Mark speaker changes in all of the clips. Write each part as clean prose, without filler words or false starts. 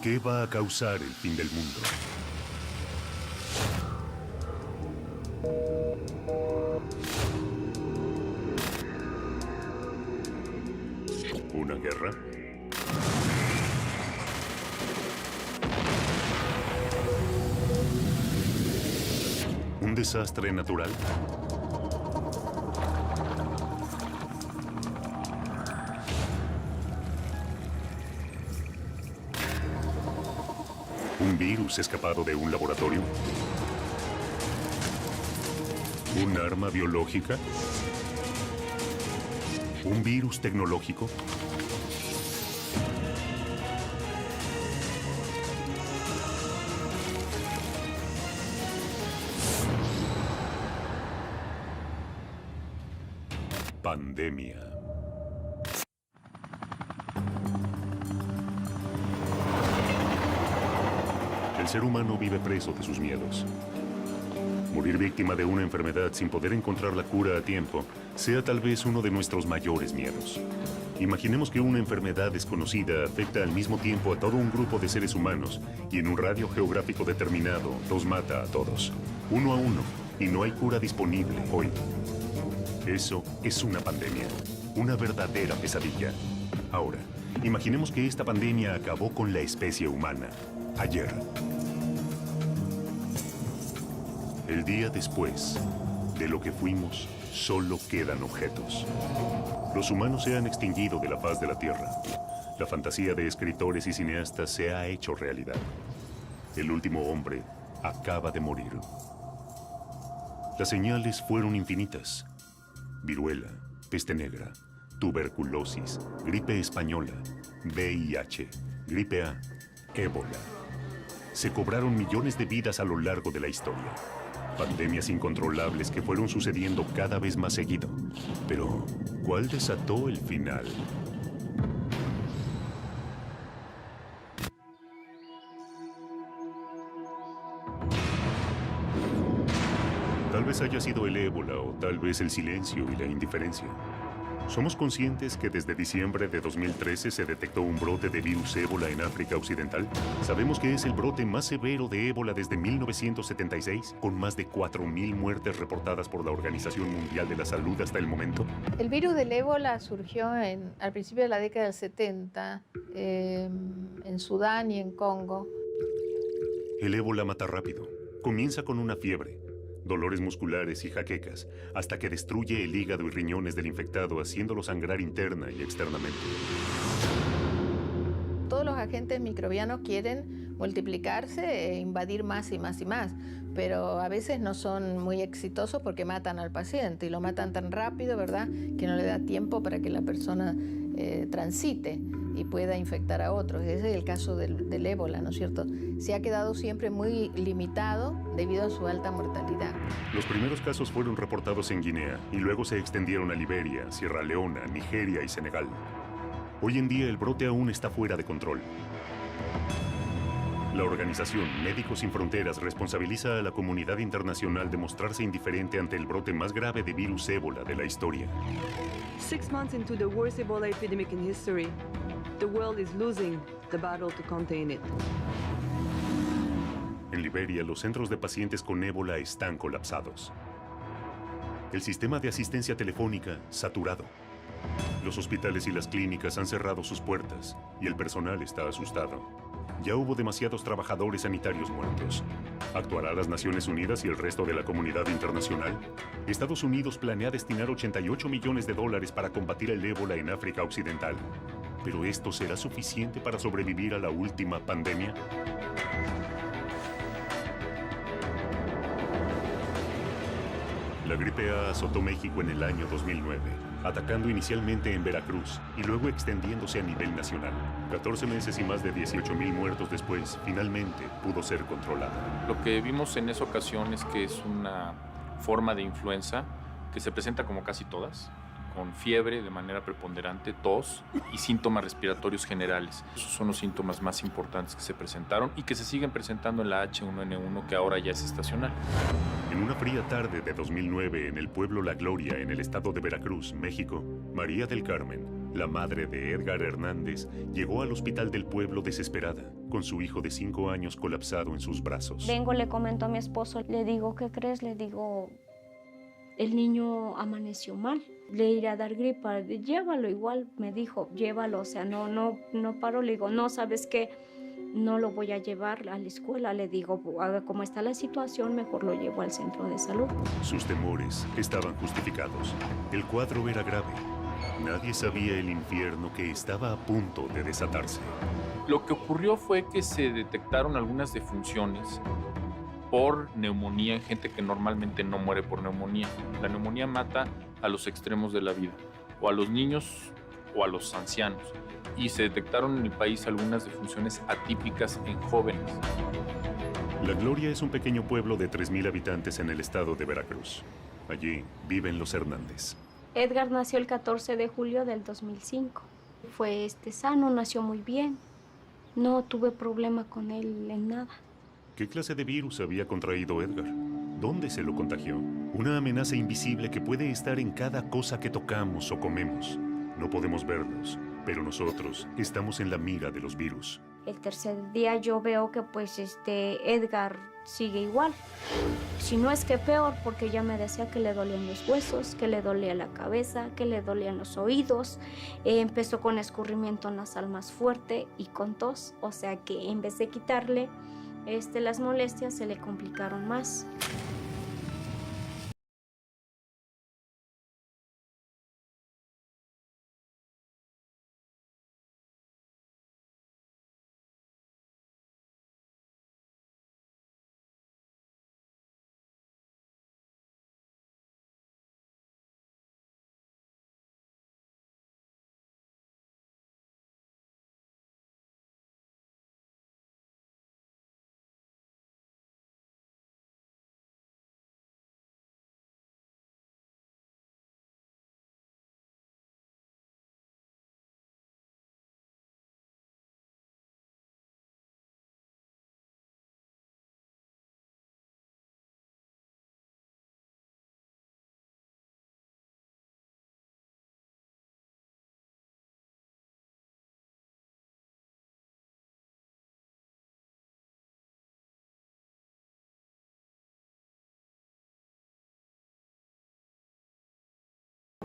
Speaker 1: ¿Qué va a causar el fin del mundo? ¿Una guerra? ¿Un desastre natural? ¿Un virus escapado de un laboratorio? ¿Un arma biológica? ¿Un virus tecnológico? Pandemia. El ser humano vive preso de sus miedos. Morir víctima de una enfermedad sin poder encontrar la cura a tiempo sea tal vez uno de nuestros mayores miedos. Imaginemos que una enfermedad desconocida afecta al mismo tiempo a todo un grupo de seres humanos y en un radio geográfico determinado los mata a todos, uno a uno, y no hay cura disponible hoy. Eso es una pandemia, una verdadera pesadilla. Ahora, imaginemos que esta pandemia acabó con la especie humana, ayer. El día después de lo que fuimos, solo quedan objetos. Los humanos se han extinguido de la faz de la Tierra. La fantasía de escritores y cineastas se ha hecho realidad. El último hombre acaba de morir. Las señales fueron infinitas. Viruela, peste negra, tuberculosis, gripe española, VIH, gripe A, ébola. Se cobraron millones de vidas a lo largo de la historia. Pandemias incontrolables que fueron sucediendo cada vez más seguido. Pero, ¿cuál desató el final? Tal vez haya sido el ébola o tal vez el silencio y la indiferencia. Somos conscientes que desde diciembre de 2013 se detectó un brote de virus ébola en África Occidental. Sabemos que es el brote más severo de ébola desde 1976, con más de 4.000 muertes reportadas por la Organización Mundial de la Salud hasta el momento.
Speaker 2: El virus del ébola surgió al principio de la década del 70 en Sudán y en Congo.
Speaker 1: El ébola mata rápido. Comienza con una fiebre, dolores musculares y jaquecas, hasta que destruye el hígado y riñones del infectado, haciéndolo sangrar interna y externamente.
Speaker 2: Todos los agentes microbianos quieren multiplicarse e invadir más y más y más, pero a veces no son muy exitosos porque matan al paciente y lo matan tan rápido, ¿verdad?, que no le da tiempo para que la persona transite y pueda infectar a otros. Ese es el caso del ébola, ¿no es cierto? Se ha quedado siempre muy limitado debido a su alta mortalidad.
Speaker 1: Los primeros casos fueron reportados en Guinea y luego se extendieron a Liberia, Sierra Leona, Nigeria y Senegal. Hoy en día el brote aún está fuera de control. La organización Médicos Sin Fronteras responsabiliza a la comunidad internacional de mostrarse indiferente ante el brote más grave de virus ébola de la historia.
Speaker 3: 6 months into the worst Ebola epidemic in history, the world is losing the battle to contain it.
Speaker 1: En Liberia, los centros de pacientes con ébola están colapsados. El sistema de asistencia telefónica saturado. Los hospitales y las clínicas han cerrado sus puertas y el personal está asustado. Ya hubo demasiados trabajadores sanitarios muertos. ¿Actuará las Naciones Unidas y el resto de la comunidad internacional? Estados Unidos planea destinar 88 millones de dólares para combatir el ébola en África Occidental. ¿Pero esto será suficiente para sobrevivir a la última pandemia? La gripe A azotó México en el año 2009, atacando inicialmente en Veracruz y luego extendiéndose a nivel nacional. 14 meses y más de 18,000 muertos después, finalmente pudo ser controlada.
Speaker 4: Lo que vimos en esa ocasión es que es una forma de influenza que se presenta como casi todas, con fiebre de manera preponderante, tos y síntomas respiratorios generales. Esos son los síntomas más importantes que se presentaron y que se siguen presentando en la H1N1, que ahora ya es estacional.
Speaker 1: En una fría tarde de 2009 en el pueblo La Gloria, en el estado de Veracruz, México, María del Carmen, La madre de Edgar Hernández llegó al hospital del pueblo desesperada, con su hijo de 5 años colapsado en sus brazos.
Speaker 5: Vengo, le comento a mi esposo, le digo, ¿qué crees? Le digo, el niño amaneció mal, le iré a dar gripa, llévalo igual, me dijo, llévalo, o sea, no paro, le digo, no, ¿sabes qué? No lo voy a llevar a la escuela, le digo, como está la situación, mejor lo llevo al centro de salud.
Speaker 1: Sus temores estaban justificados. El cuadro era grave. Nadie sabía el infierno que estaba a punto de desatarse.
Speaker 4: Lo que ocurrió fue que se detectaron algunas defunciones por neumonía en gente que normalmente no muere por neumonía. La neumonía mata a los extremos de la vida, o a los niños o a los ancianos. Y se detectaron en el país algunas defunciones atípicas en jóvenes.
Speaker 1: La Gloria es un pequeño pueblo de 3,000 habitantes en el estado de Veracruz. Allí viven los Hernández.
Speaker 5: Edgar nació el 14 de julio del 2005. Fue sano, nació muy bien. No tuve problema con él en nada.
Speaker 1: ¿Qué clase de virus había contraído Edgar? ¿Dónde se lo contagió? Una amenaza invisible que puede estar en cada cosa que tocamos o comemos. No podemos verlos, pero nosotros estamos en la mira de los virus.
Speaker 5: El tercer día yo veo que Edgar sigue igual. Si no es que peor, porque ya me decía que le dolían los huesos, que le dolía la cabeza, que le dolían los oídos. Empezó con escurrimiento nasal más fuerte y con tos. O sea que en vez de quitarle las molestias, se le complicaron más.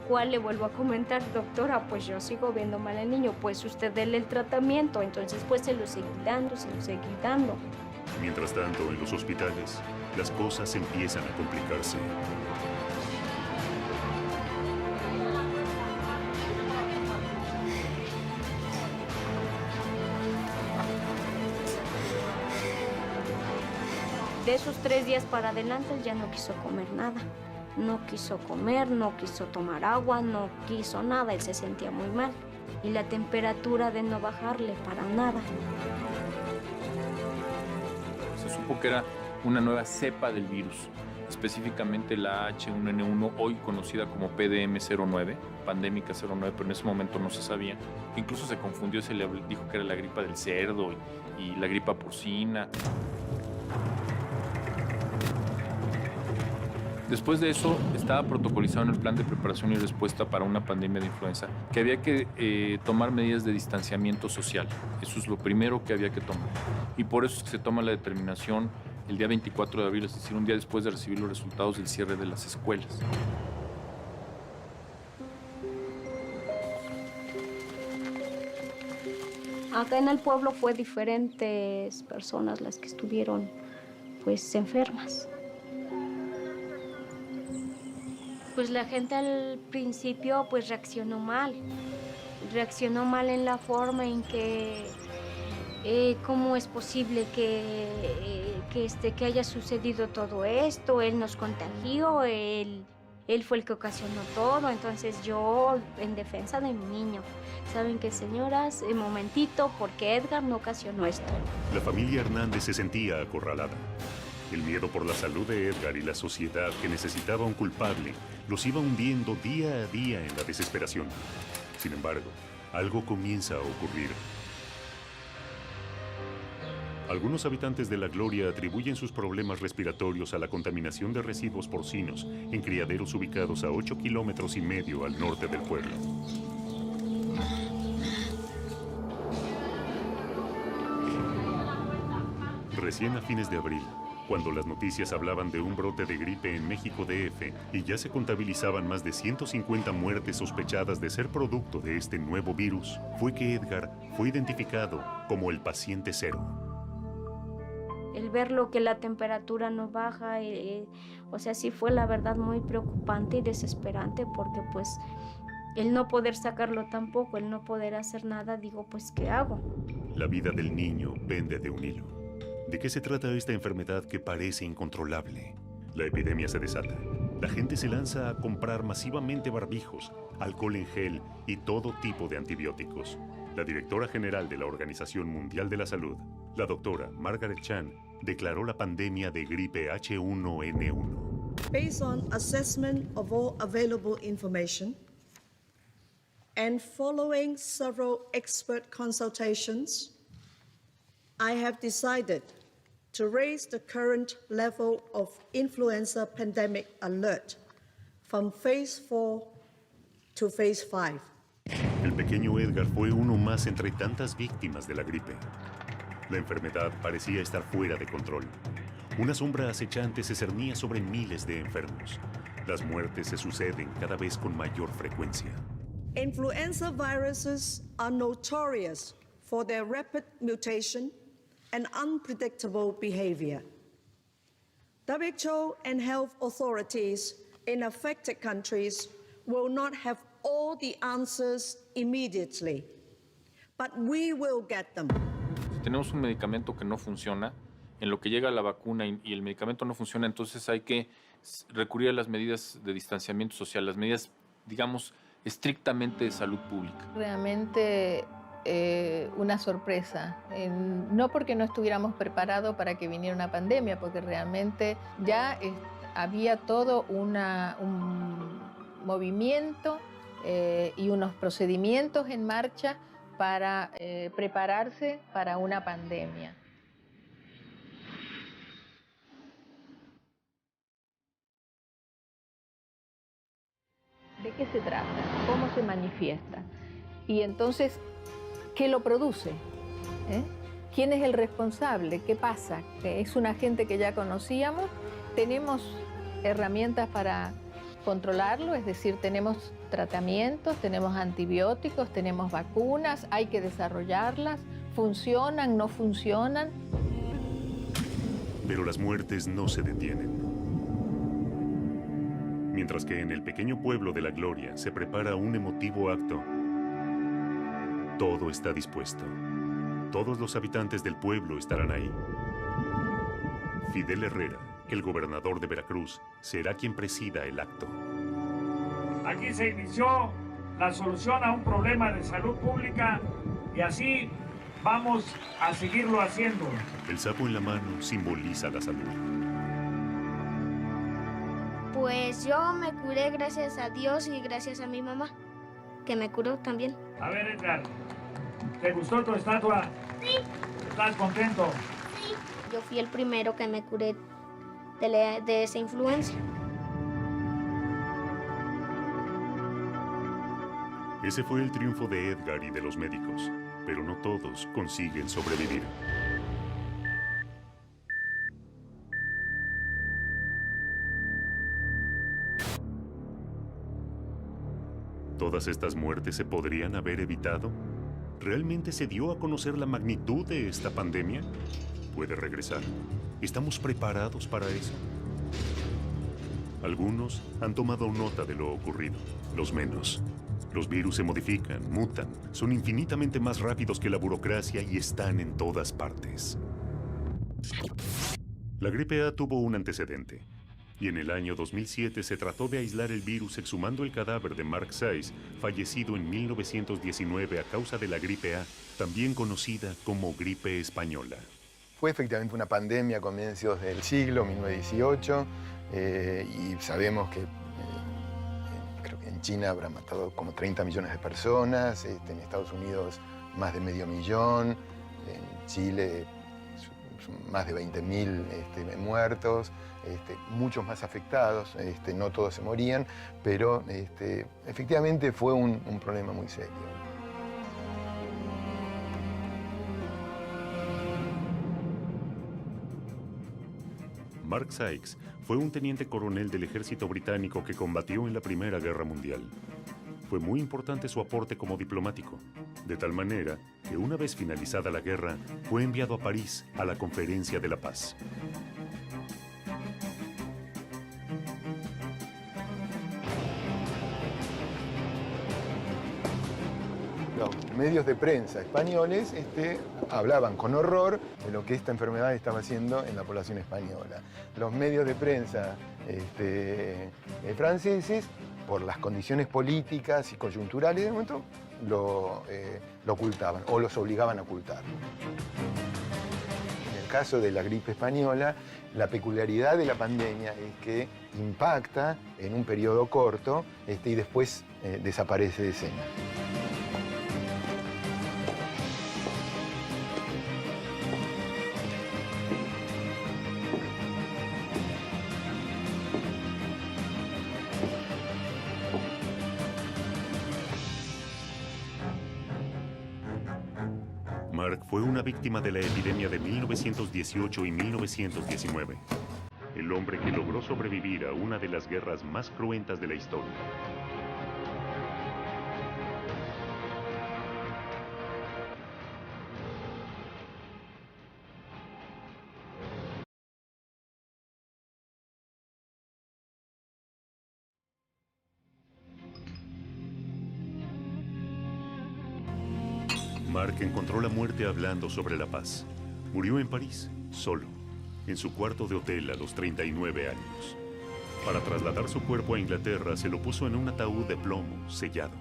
Speaker 5: Cual le vuelvo a comentar, doctora, pues yo sigo viendo mal al niño, pues usted déle el tratamiento, entonces pues se lo seguí dando.
Speaker 1: Mientras tanto, en los hospitales, las cosas empiezan a complicarse.
Speaker 5: De esos 3 días para adelante, él ya no quiso comer nada. No quiso comer, no quiso tomar agua, no quiso nada, él se sentía muy mal. Y la temperatura de no bajarle para nada.
Speaker 4: Se supo que era una nueva cepa del virus, específicamente la H1N1, hoy conocida como PDM09, pandémica 09, pero en ese momento no se sabía. Incluso se confundió, se le dijo que era la gripa del cerdo y la gripa porcina. Después de eso, estaba protocolizado en el plan de preparación y respuesta para una pandemia de influenza que había que tomar medidas de distanciamiento social. Eso es lo primero que había que tomar. Y por eso es que se toma la determinación el día 24 de abril, es decir, un día después de recibir los resultados del cierre de las escuelas.
Speaker 5: Acá en el pueblo fue diferentes personas las que estuvieron pues enfermas. Pues la gente al principio pues reaccionó mal en la forma en que cómo es posible que haya sucedido todo esto, él nos contagió, él fue el que ocasionó todo, entonces yo en defensa de mi niño. ¿Saben qué, señoras? Un momentito, porque Edgar no ocasionó esto.
Speaker 1: La familia Hernández se sentía acorralada. El miedo por la salud de Edgar y la sociedad que necesitaba un culpable los iba hundiendo día a día en la desesperación. Sin embargo, algo comienza a ocurrir. Algunos habitantes de La Gloria atribuyen sus problemas respiratorios a la contaminación de residuos porcinos en criaderos ubicados a 8,5 kilómetros al norte del pueblo. Recién a fines de abril, cuando las noticias hablaban de un brote de gripe en México DF y ya se contabilizaban más de 150 muertes sospechadas de ser producto de este nuevo virus, fue que Edgar fue identificado como el paciente cero.
Speaker 5: El verlo que la temperatura no baja, o sea, sí fue la verdad muy preocupante y desesperante porque pues el no poder sacarlo tampoco, el no poder hacer nada, digo, pues ¿qué hago?
Speaker 1: La vida del niño pende de un hilo. ¿De qué se trata esta enfermedad que parece incontrolable? La epidemia se desata. La gente se lanza a comprar masivamente barbijos, alcohol en gel y todo tipo de antibióticos. La directora general de la Organización Mundial de la Salud, la doctora Margaret Chan, declaró la pandemia de gripe H1N1.
Speaker 6: Based on assessment of all available information and following several expert consultations, I have decided to raise the current level of influenza pandemic alert from phase 4 to phase 5.
Speaker 1: El pequeño Edgar fue uno más entre tantas víctimas de la gripe. La enfermedad parecía estar fuera de control. Una sombra acechante se cernía sobre miles de enfermos. Las muertes se suceden cada vez con mayor frecuencia.
Speaker 6: Influenza viruses are notorious for their rapid mutation and unpredictable behavior. WHO and health authorities in affected countries will not have all the answers immediately, but we will get them.
Speaker 4: Tenemos un medicamento que no funciona, en lo que llega la vacuna y el medicamento no funciona, entonces hay que recurrir a las medidas de distanciamiento social, las medidas, digamos, estrictamente de salud pública.
Speaker 2: Realmente una sorpresa, no porque no estuviéramos preparados para que viniera una pandemia, porque realmente ya había todo un movimiento y unos procedimientos en marcha para prepararse para una pandemia. ¿De qué se trata? ¿Cómo se manifiesta? Y entonces, ¿qué lo produce? ¿Quién es el responsable? ¿Qué pasa? ¿Que es un agente que ya conocíamos? ¿Tenemos herramientas para controlarlo? Es decir, tenemos tratamientos, tenemos antibióticos, tenemos vacunas, hay que desarrollarlas. ¿Funcionan? ¿No funcionan?
Speaker 1: Pero las muertes no se detienen. Mientras que en el pequeño pueblo de La Gloria se prepara un emotivo acto, todo está dispuesto. Todos los habitantes del pueblo estarán ahí. Fidel Herrera, el gobernador de Veracruz, será quien presida el acto.
Speaker 7: Aquí se inició la solución a un problema de salud pública y así vamos a seguirlo haciendo.
Speaker 1: El sapo en la mano simboliza la salud.
Speaker 8: Pues yo me curé gracias a Dios y gracias a mi mamá, que me curó también.
Speaker 7: A ver, Edgar, ¿te gustó tu estatua?
Speaker 8: Sí.
Speaker 7: ¿Estás contento?
Speaker 8: Sí. Yo fui el primero que me curé de esa influencia.
Speaker 1: Ese fue el triunfo de Edgar y de los médicos, pero no todos consiguen sobrevivir. ¿Todas estas muertes se podrían haber evitado? ¿Realmente se dio a conocer la magnitud de esta pandemia? ¿Puede regresar? ¿Estamos preparados para eso? Algunos han tomado nota de lo ocurrido, los menos. Los virus se modifican, mutan, son infinitamente más rápidos que la burocracia y están en todas partes. La gripe A tuvo un antecedente. Y en el año 2007 se trató de aislar el virus exhumando el cadáver de Mark Sayce, fallecido en 1919 a causa de la gripe A, también conocida como gripe española.
Speaker 9: Fue efectivamente una pandemia a comienzos del siglo, 1918, y sabemos que creo que en China habrá matado como 30 millones de personas, en Estados Unidos más de medio millón, en Chile más de 20.000 muertos, muchos más afectados, no todos se morían, pero efectivamente fue un problema muy serio.
Speaker 1: Mark Sykes fue un teniente coronel del ejército británico que combatió en la Primera Guerra Mundial. Fue muy importante su aporte como diplomático, de tal manera que una vez finalizada la guerra, fue enviado a París a la Conferencia de la Paz.
Speaker 9: Los medios de prensa españoles hablaban con horror de lo que esta enfermedad estaba haciendo en la población española. Los medios de prensa franceses, por las condiciones políticas y coyunturales del momento, lo ocultaban o los obligaban a ocultarlo. En el caso de la gripe española, la peculiaridad de la pandemia es que impacta en un periodo corto y después desaparece de escena.
Speaker 1: Mark fue una víctima de la epidemia de 1918 y 1919. El hombre que logró sobrevivir a una de las guerras más cruentas de la historia. Mark encontró la muerte hablando sobre la paz. Murió en París, solo, en su cuarto de hotel a los 39 años. Para trasladar su cuerpo a Inglaterra, se lo puso en un ataúd de plomo, sellado.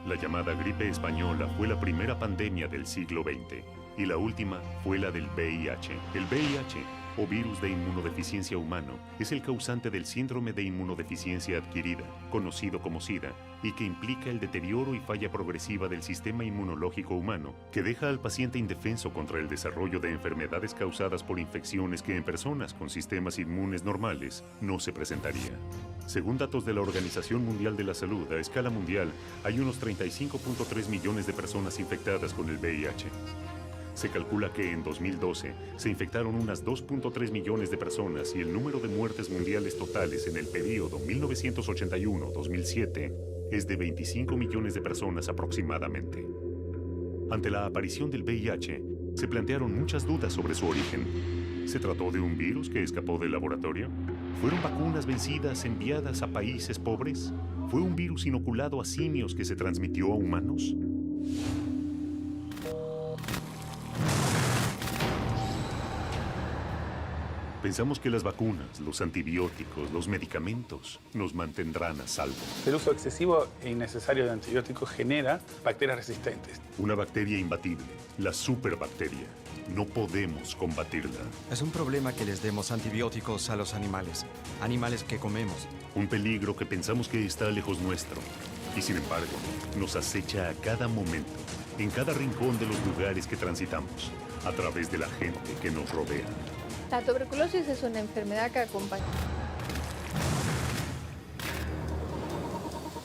Speaker 1: La llamada gripe española fue la primera pandemia del siglo XX y la última fue la del VIH. El VIH, o virus de inmunodeficiencia humano, es el causante del síndrome de inmunodeficiencia adquirida, conocido como SIDA, y que implica el deterioro y falla progresiva del sistema inmunológico humano, que deja al paciente indefenso contra el desarrollo de enfermedades causadas por infecciones que en personas con sistemas inmunes normales no se presentaría. Según datos de la Organización Mundial de la Salud, a escala mundial, hay unos 35.3 millones de personas infectadas con el VIH. Se calcula que en 2012 se infectaron unas 2.3 millones de personas y el número de muertes mundiales totales en el periodo 1981-2007 es de 25 millones de personas aproximadamente. Ante la aparición del VIH, se plantearon muchas dudas sobre su origen. ¿Se trató de un virus que escapó del laboratorio? ¿Fueron vacunas vencidas enviadas a países pobres? ¿Fue un virus inoculado a simios que se transmitió a humanos? Pensamos que las vacunas, los antibióticos, los medicamentos nos mantendrán a salvo.
Speaker 10: El uso excesivo e innecesario de antibióticos genera bacterias resistentes.
Speaker 1: Una bacteria imbatible, la superbacteria. No podemos combatirla.
Speaker 11: Es un problema que les demos antibióticos a los animales que comemos.
Speaker 1: Un peligro que pensamos que está lejos nuestro. Y sin embargo, nos acecha a cada momento, en cada rincón de los lugares que transitamos, a través de la gente que nos rodea.
Speaker 2: La tuberculosis es una enfermedad que acompaña.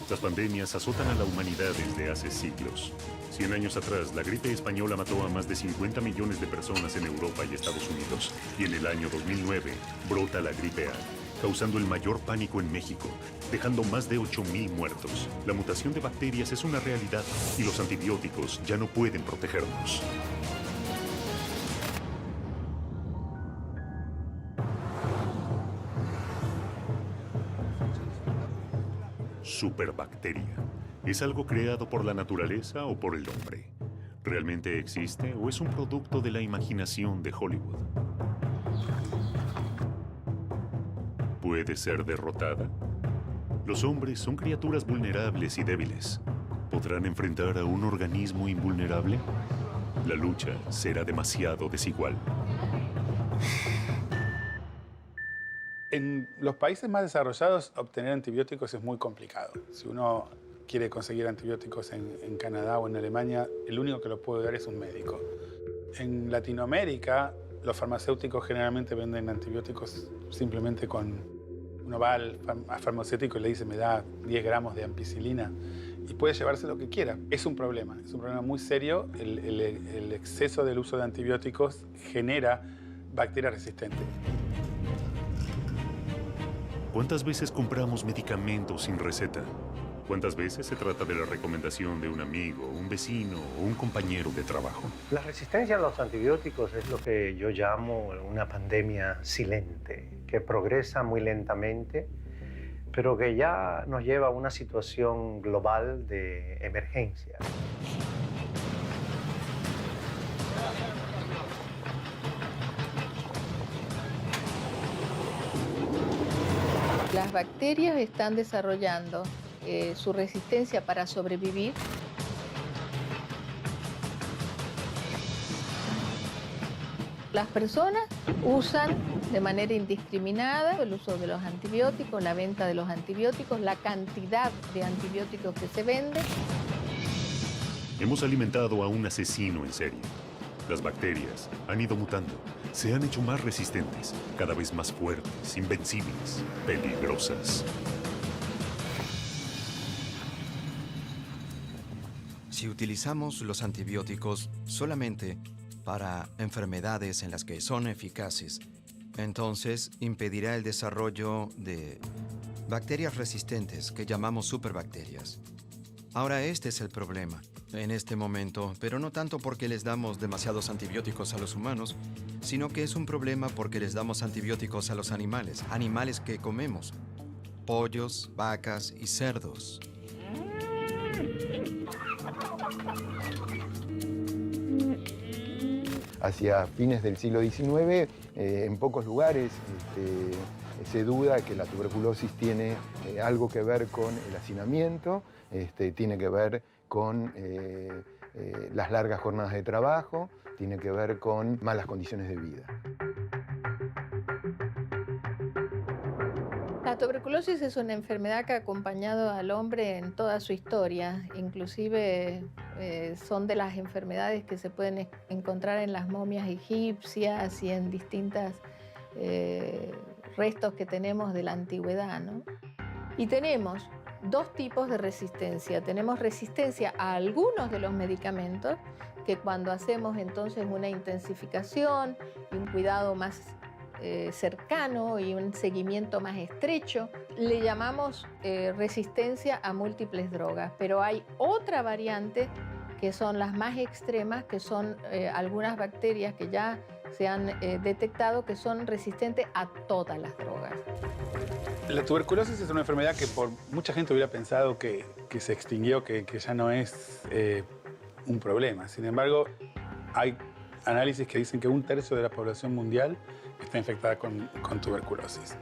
Speaker 1: Las pandemias azotan a la humanidad desde hace siglos. 100 años atrás, la gripe española mató a más de 50 millones de personas en Europa y Estados Unidos. Y en el año 2009, brota la gripe A, causando el mayor pánico en México, dejando más de 8.000 muertos. La mutación de bacterias es una realidad y los antibióticos ya no pueden protegernos. Superbacteria. ¿Es algo creado por la naturaleza o por el hombre? ¿Realmente existe o es un producto de la imaginación de Hollywood? ¿Puede ser derrotada? Los hombres son criaturas vulnerables y débiles. ¿Podrán enfrentar a un organismo invulnerable? La lucha será demasiado desigual.
Speaker 10: En los países más desarrollados, obtener antibióticos es muy complicado. Si uno quiere conseguir antibióticos en Canadá o en Alemania, el único que lo puede dar es un médico. En Latinoamérica, los farmacéuticos generalmente venden antibióticos simplemente con... Uno va al farmacéutico y le dice, me da 10 gramos de ampicilina y puede llevarse lo que quiera. Es un problema muy serio. El exceso del uso de antibióticos genera bacterias resistentes.
Speaker 1: ¿Cuántas veces compramos medicamentos sin receta? ¿Cuántas veces se trata de la recomendación de un amigo, un vecino o un compañero de trabajo?
Speaker 12: La resistencia a los antibióticos es lo que yo llamo una pandemia silente, que progresa muy lentamente, pero que ya nos lleva a una situación global de emergencia.
Speaker 2: Las bacterias están desarrollando su resistencia para sobrevivir. Las personas usan de manera indiscriminada el uso de los antibióticos, la venta de los antibióticos, la cantidad de antibióticos que se vende.
Speaker 1: Hemos alimentado a un asesino en serie. Las bacterias han ido mutando, se han hecho más resistentes, cada vez más fuertes, invencibles, peligrosas.
Speaker 11: Si utilizamos los antibióticos solamente para enfermedades en las que son eficaces, entonces impedirá el desarrollo de bacterias resistentes que llamamos superbacterias. Ahora este es el problema en este momento, pero no tanto porque les damos demasiados antibióticos a los humanos, sino que es un problema porque les damos antibióticos a los animales, animales que comemos, pollos, vacas y cerdos.
Speaker 9: Hacia fines del siglo XIX, en pocos lugares se duda que la tuberculosis tiene algo que ver con el hacinamiento, tiene que ver con las largas jornadas de trabajo, tiene que ver con malas condiciones de vida.
Speaker 2: La tuberculosis es una enfermedad que ha acompañado al hombre en toda su historia, inclusive son de las enfermedades que se pueden encontrar en las momias egipcias y en distintos restos que tenemos de la antigüedad, ¿no? Y tenemos dos tipos de resistencia. Tenemos resistencia a algunos de los medicamentos, que cuando hacemos entonces una intensificación y un cuidado más cercano y un seguimiento más estrecho, le llamamos resistencia a múltiples drogas. Pero hay otra variante que son las más extremas, que son algunas bacterias que ya se han detectado que son resistentes a todas las drogas.
Speaker 10: La tuberculosis es una enfermedad que por mucha gente hubiera pensado que se extinguió, que ya no es un problema. Sin embargo, hay análisis que dicen que 1/3 de la población mundial está infectada con tuberculosis.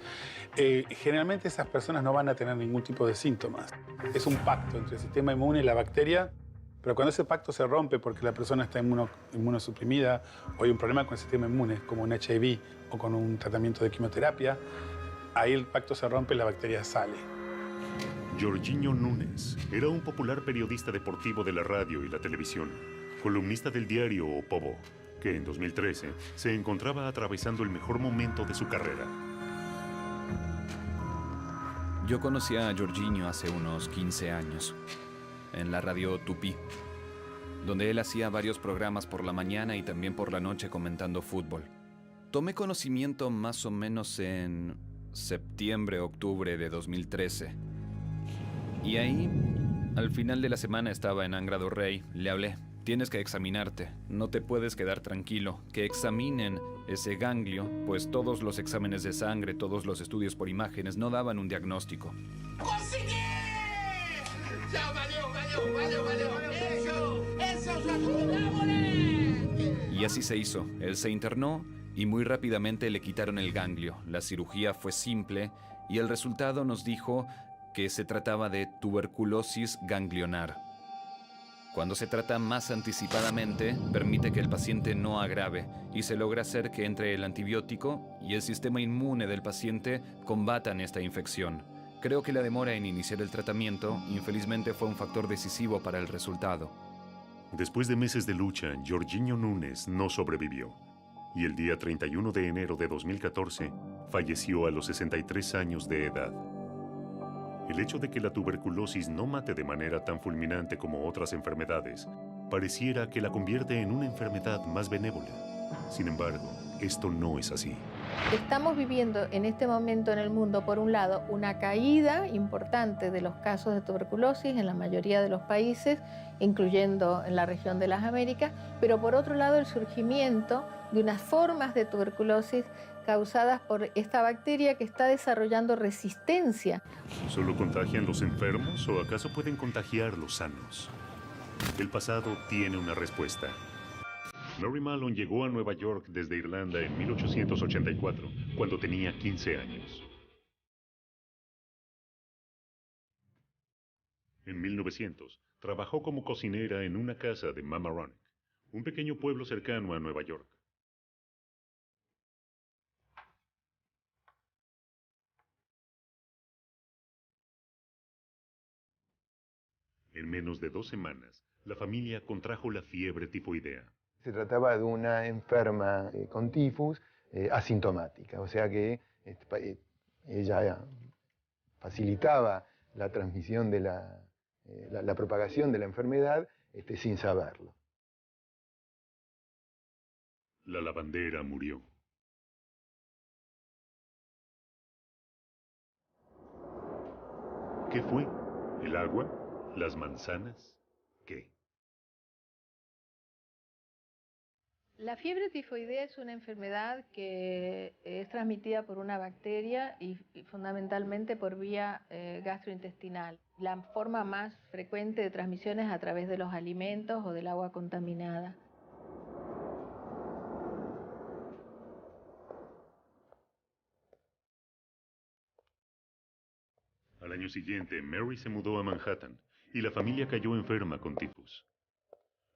Speaker 10: Generalmente esas personas no van a tener ningún tipo de síntomas. Es un pacto entre el sistema inmune y la bacteria, pero cuando ese pacto se rompe porque la persona está inmunosuprimida o hay un problema con el sistema inmune, como un HIV o con un tratamiento de quimioterapia, ahí el pacto se rompe y la bacteria sale.
Speaker 1: Jorginho Nunes era un popular periodista deportivo de la radio y la televisión, columnista del diario O Povo, que en 2013 se encontraba atravesando el mejor momento de su carrera.
Speaker 13: Yo conocí a Jorginho hace unos 15 años, en la radio Tupí, donde él hacía varios programas por la mañana y también por la noche comentando fútbol. Tomé conocimiento más o menos en septiembre, octubre de 2013. Y ahí, al final de la semana estaba en Angra do Rei, le hablé. Tienes que examinarte, no te puedes quedar tranquilo, que examinen ese ganglio, pues todos los exámenes de sangre, todos los estudios por imágenes no daban un diagnóstico.
Speaker 14: ¡Conseguí! ¡Ya valió! ¡Eso
Speaker 13: Y así se hizo, él se internó y muy rápidamente le quitaron el ganglio. La cirugía fue simple y el resultado nos dijo que se trataba de tuberculosis ganglionar. Cuando se trata más anticipadamente, permite que el paciente no agrave y se logra hacer que entre el antibiótico y el sistema inmune del paciente combatan esta infección. Creo que la demora en iniciar el tratamiento, infelizmente, fue un factor decisivo para el resultado.
Speaker 1: Después de meses de lucha, Jorginho Nunes no sobrevivió y el día 31 de enero de 2014 falleció a los 63 años de edad. El hecho de que la tuberculosis no mate de manera tan fulminante como otras enfermedades pareciera que la convierte en una enfermedad más benévola. Sin embargo, esto no es así.
Speaker 2: Estamos viviendo en este momento en el mundo, por un lado, una caída importante de los casos de tuberculosis en la mayoría de los países, incluyendo en la región de las Américas, pero por otro lado el surgimiento de unas formas de tuberculosis causadas por esta bacteria que está desarrollando resistencia.
Speaker 1: ¿Solo contagian los enfermos o acaso pueden contagiar los sanos? El pasado tiene una respuesta. Mary Mallon llegó a Nueva York desde Irlanda en 1884, cuando tenía 15 años. En 1900, trabajó como cocinera en una casa de Mamaroneck, un pequeño pueblo cercano a Nueva York. En menos de 2 semanas, la familia contrajo la fiebre tifoidea.
Speaker 9: Se trataba de una enferma con tifus asintomática, o sea que ella facilitaba la transmisión de la propagación de la enfermedad sin saberlo.
Speaker 1: La lavandera murió. ¿Qué fue? ¿El agua? ¿Las manzanas? ¿Qué?
Speaker 2: La fiebre tifoidea es una enfermedad que es transmitida por una bacteria y fundamentalmente por vía gastrointestinal. La forma más frecuente de transmisión es a través de los alimentos o del agua contaminada.
Speaker 1: Al año siguiente, Mary se mudó a Manhattan y la familia cayó enferma con tifus.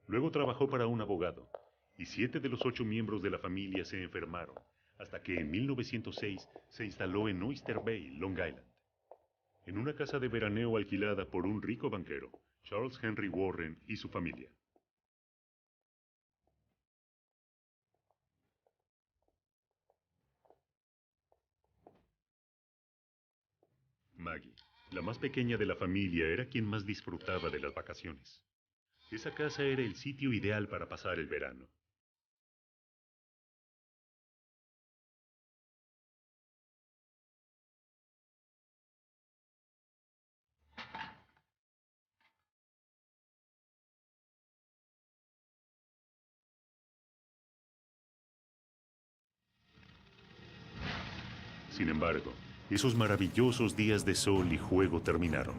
Speaker 1: Luego trabajó para un abogado y 7 de los 8 miembros de la familia se enfermaron, hasta que en 1906 se instaló en Oyster Bay, Long Island, en una casa de veraneo alquilada por un rico banquero, Charles Henry Warren, y su familia. Maggie, la más pequeña de la familia, era quien más disfrutaba de las vacaciones. Esa casa era el sitio ideal para pasar el verano. Sin embargo, esos maravillosos días de sol y juego terminaron.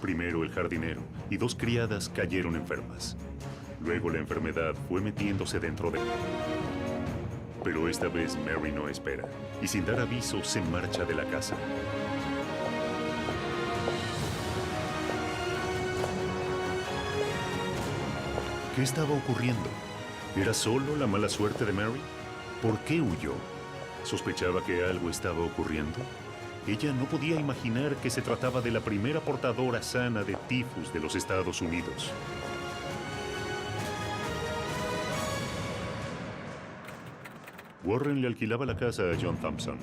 Speaker 1: Primero el jardinero y 2 criadas cayeron enfermas. Luego la enfermedad fue metiéndose dentro de él. Pero esta vez Mary no espera y sin dar aviso se marcha de la casa. ¿Qué estaba ocurriendo? ¿Era solo la mala suerte de Mary? ¿Por qué huyó? ¿Sospechaba que algo estaba ocurriendo? Ella no podía imaginar que se trataba de la primera portadora sana de tifus de los Estados Unidos. Warren le alquilaba la casa a John Thompson.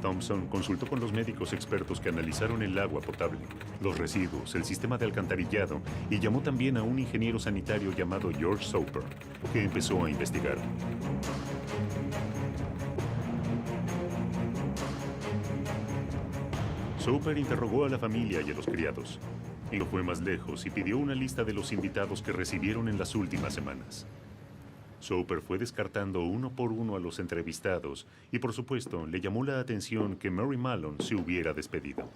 Speaker 1: Thompson consultó con los médicos expertos que analizaron el agua potable, los residuos, el sistema de alcantarillado y llamó también a un ingeniero sanitario llamado George Soper, que empezó a investigar. Soper interrogó a la familia y a los criados. Y no fue más lejos y pidió una lista de los invitados que recibieron en las últimas semanas. Soper fue descartando uno por uno a los entrevistados y, por supuesto, le llamó la atención que Mary Mallon se hubiera despedido.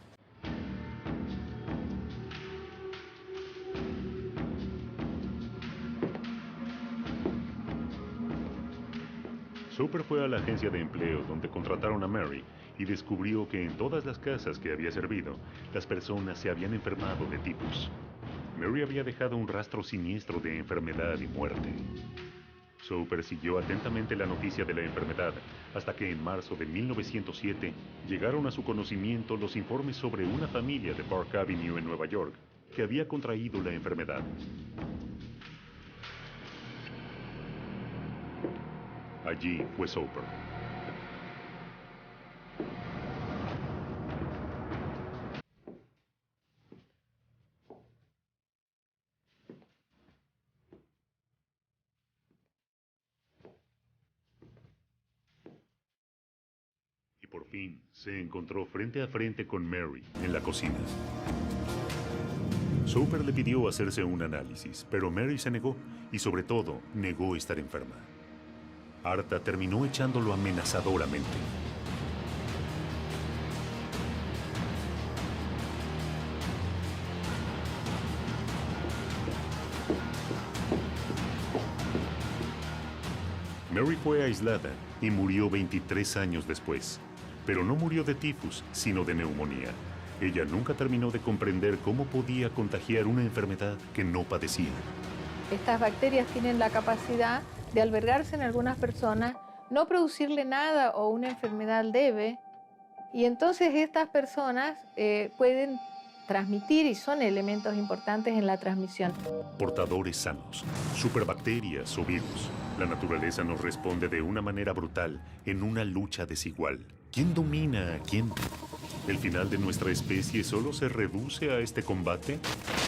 Speaker 1: Soper fue a la agencia de empleo donde contrataron a Mary y descubrió que en todas las casas que había servido, las personas se habían enfermado de tifus. Mary había dejado un rastro siniestro de enfermedad y muerte. Soper siguió atentamente la noticia de la enfermedad hasta que en marzo de 1907 llegaron a su conocimiento los informes sobre una familia de Park Avenue en Nueva York que había contraído la enfermedad. Allí fue Soper. por fin se encontró frente a frente con Mary en la cocina. Soper le pidió hacerse un análisis, pero Mary se negó y sobre todo negó estar enferma. Harta terminó echándolo amenazadoramente. Mary fue aislada y murió 23 años después. Pero no murió de tifus, sino de neumonía. Ella nunca terminó de comprender cómo podía contagiar una enfermedad que no padecía.
Speaker 2: Estas bacterias tienen la capacidad de albergarse en algunas personas, no producirle nada o una enfermedad leve, y entonces estas personas pueden transmitir y son elementos importantes en la transmisión.
Speaker 1: Portadores sanos, superbacterias o virus. La naturaleza nos responde de una manera brutal en una lucha desigual. ¿Quién domina a quién? ¿El final de nuestra especie solo se reduce a este combate?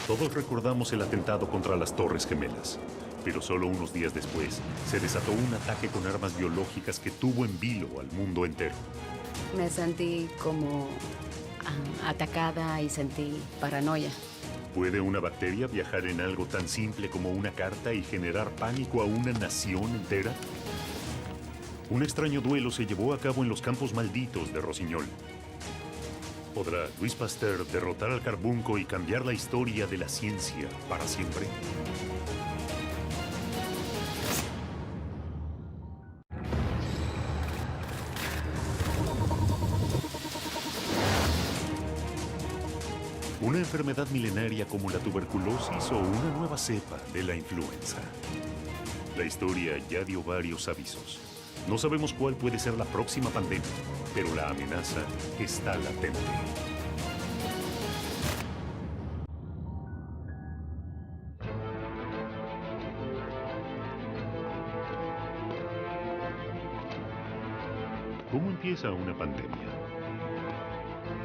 Speaker 1: Todos recordamos el atentado contra las Torres Gemelas, pero solo unos días después se desató un ataque con armas biológicas que tuvo en vilo al mundo entero.
Speaker 15: Me sentí como atacada y sentí paranoia.
Speaker 1: ¿Puede una bacteria viajar en algo tan simple como una carta y generar pánico a una nación entera? Un extraño duelo se llevó a cabo en los campos malditos de Rossignol. ¿Podrá Louis Pasteur derrotar al carbunco y cambiar la historia de la ciencia para siempre? Una enfermedad milenaria como la tuberculosis o una nueva cepa de la influenza. La historia ya dio varios avisos. No sabemos cuál puede ser la próxima pandemia, pero la amenaza está latente. ¿Cómo empieza una pandemia?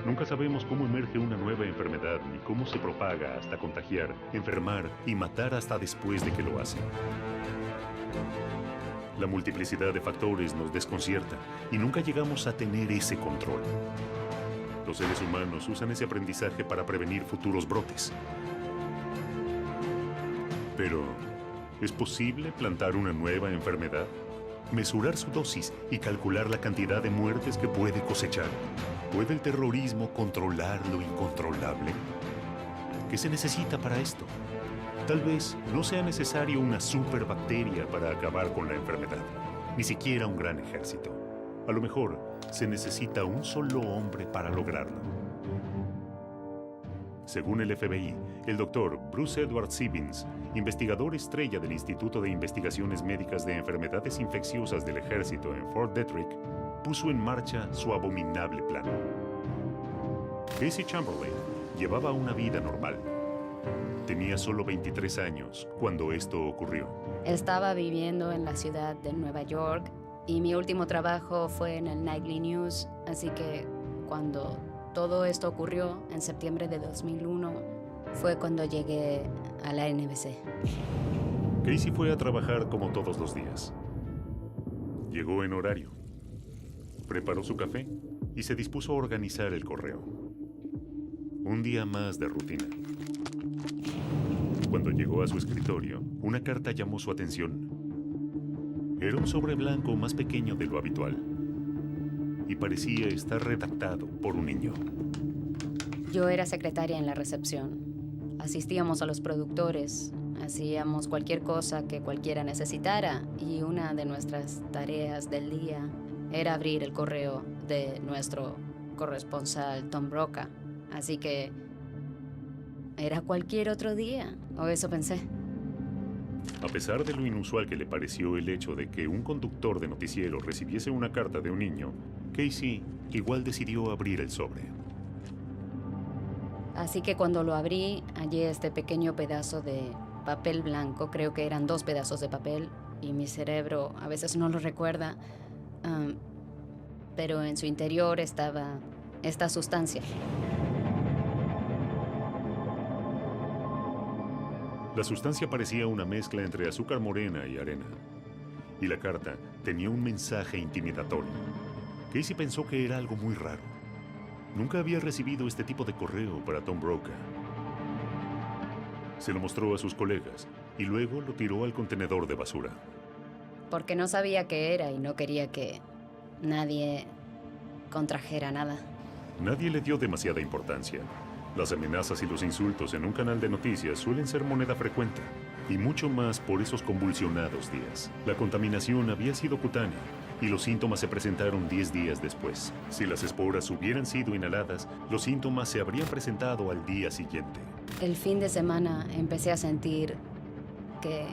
Speaker 1: Nunca sabemos cómo emerge una nueva enfermedad ni cómo se propaga hasta contagiar, enfermar y matar hasta después de que lo hace. La multiplicidad de factores nos desconcierta y nunca llegamos a tener ese control. Los seres humanos usan ese aprendizaje para prevenir futuros brotes. Pero, ¿es posible plantar una nueva enfermedad? Mesurar su dosis y calcular la cantidad de muertes que puede cosechar. ¿Puede el terrorismo controlar lo incontrolable? ¿Qué se necesita para esto? Tal vez no sea necesario una superbacteria para acabar con la enfermedad, ni siquiera un gran ejército. A lo mejor se necesita un solo hombre para lograrlo. Según el FBI, el doctor Bruce Edward Sibbins, investigador estrella del Instituto de Investigaciones Médicas de Enfermedades Infecciosas del Ejército en Fort Detrick, puso en marcha su abominable plan. Casey Chamberlain llevaba una vida normal. Tenía solo 23 años cuando esto ocurrió.
Speaker 15: Estaba viviendo en la ciudad de Nueva York y mi último trabajo fue en el Nightly News, así que cuando todo esto ocurrió en septiembre de 2001 fue cuando llegué a la NBC.
Speaker 1: Casey fue a trabajar como todos los días. Llegó en horario. Preparó su café y se dispuso a organizar el correo. Un día más de rutina. Cuando llegó a su escritorio, una carta llamó su atención. Era un sobre blanco más pequeño de lo habitual y parecía estar redactado por un niño.
Speaker 15: Yo era secretaria en la recepción. Asistíamos a los productores, hacíamos cualquier cosa que cualquiera necesitara y una de nuestras tareas del día era abrir el correo de nuestro corresponsal Tom Brokaw. Así que era cualquier otro día, o eso pensé.
Speaker 1: A pesar de lo inusual que le pareció el hecho de que un conductor de noticiero recibiese una carta de un niño, Casey igual decidió abrir el sobre.
Speaker 15: Así que cuando lo abrí, hallé este pequeño pedazo de papel blanco, creo que eran 2 pedazos de papel, y mi cerebro a veces no lo recuerda, pero en su interior estaba esta sustancia.
Speaker 1: La sustancia parecía una mezcla entre azúcar morena y arena. Y la carta tenía un mensaje intimidatorio. Casey pensó que era algo muy raro. Nunca había recibido este tipo de correo para Tom Brokaw. Se lo mostró a sus colegas y luego lo tiró al contenedor de basura.
Speaker 15: Porque no sabía qué era y no quería que nadie contrajera nada.
Speaker 1: Nadie le dio demasiada importancia. Las amenazas y los insultos en un canal de noticias suelen ser moneda frecuente, y mucho más por esos convulsionados días. La contaminación había sido cutánea, y los síntomas se presentaron 10 días después. Si las esporas hubieran sido inhaladas, los síntomas se habrían presentado al día siguiente.
Speaker 15: El fin de semana empecé a sentir que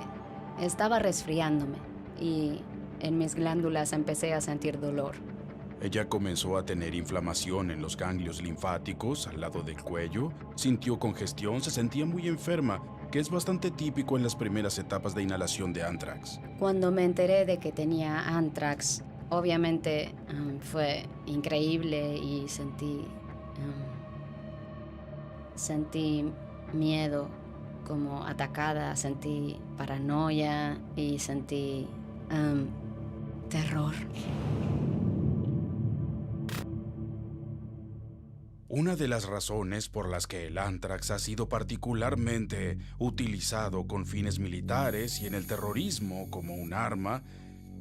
Speaker 15: estaba resfriándome y en mis glándulas empecé a sentir dolor.
Speaker 16: Ella comenzó a tener inflamación en los ganglios linfáticos al lado del cuello, sintió congestión, se sentía muy enferma, que es bastante típico en las primeras etapas de inhalación de anthrax.
Speaker 15: Cuando me enteré de que tenía anthrax, obviamente fue increíble y sentí miedo, como atacada, sentí paranoia y sentí terror.
Speaker 16: Una de las razones por las que el anthrax ha sido particularmente utilizado con fines militares y en el terrorismo como un arma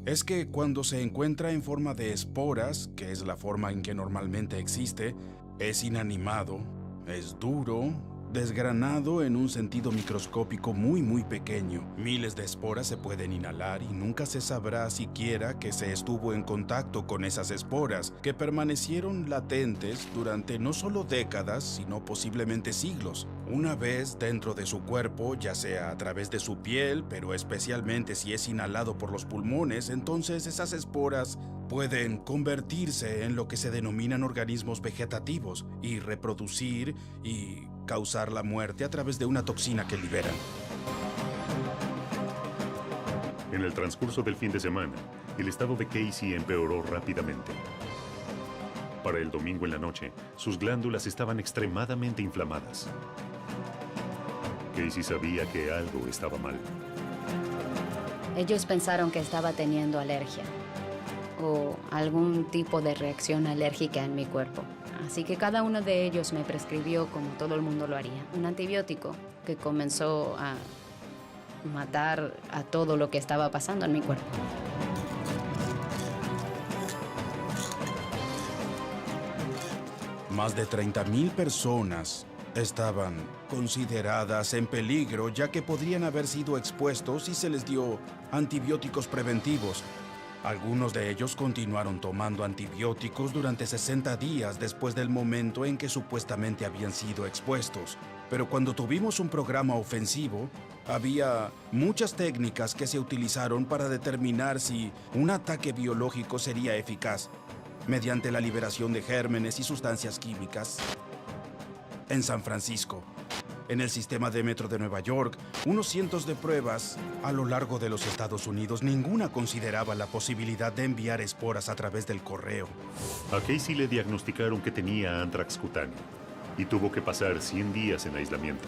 Speaker 16: es que cuando se encuentra en forma de esporas, que es la forma en que normalmente existe, es inanimado, es duro, desgranado en un sentido microscópico muy pequeño. Miles de esporas se pueden inhalar y nunca se sabrá siquiera que se estuvo en contacto con esas esporas, que permanecieron latentes durante no solo décadas, sino posiblemente siglos. Una vez dentro de su cuerpo, ya sea a través de su piel, pero especialmente si es inhalado por los pulmones, entonces esas esporas pueden convertirse en lo que se denominan organismos vegetativos y reproducir y causar la muerte a través de una toxina que liberan.
Speaker 1: En el transcurso del fin de semana, el estado de Casey empeoró rápidamente. Para el domingo en la noche, sus glándulas estaban extremadamente inflamadas. Casey sabía que algo estaba mal.
Speaker 15: Ellos pensaron que estaba teniendo alergia o algún tipo de reacción alérgica en mi cuerpo. Así que cada uno de ellos me prescribió, como todo el mundo lo haría, un antibiótico que comenzó a matar a todo lo que estaba pasando en mi cuerpo.
Speaker 16: Más de 30,000 personas estaban consideradas en peligro, ya que podrían haber sido expuestos si se les dio antibióticos preventivos. Algunos de ellos continuaron tomando antibióticos durante 60 días después del momento en que supuestamente habían sido expuestos. Pero cuando tuvimos un programa ofensivo, había muchas técnicas que se utilizaron para determinar si un ataque biológico sería eficaz, mediante la liberación de gérmenes y sustancias químicas. En San Francisco, en el sistema de metro de Nueva York, unos cientos de pruebas a lo largo de los Estados Unidos, ninguna consideraba la posibilidad de enviar esporas a través del correo.
Speaker 1: A Casey le diagnosticaron que tenía anthrax cutáneo y tuvo que pasar 100 días en aislamiento.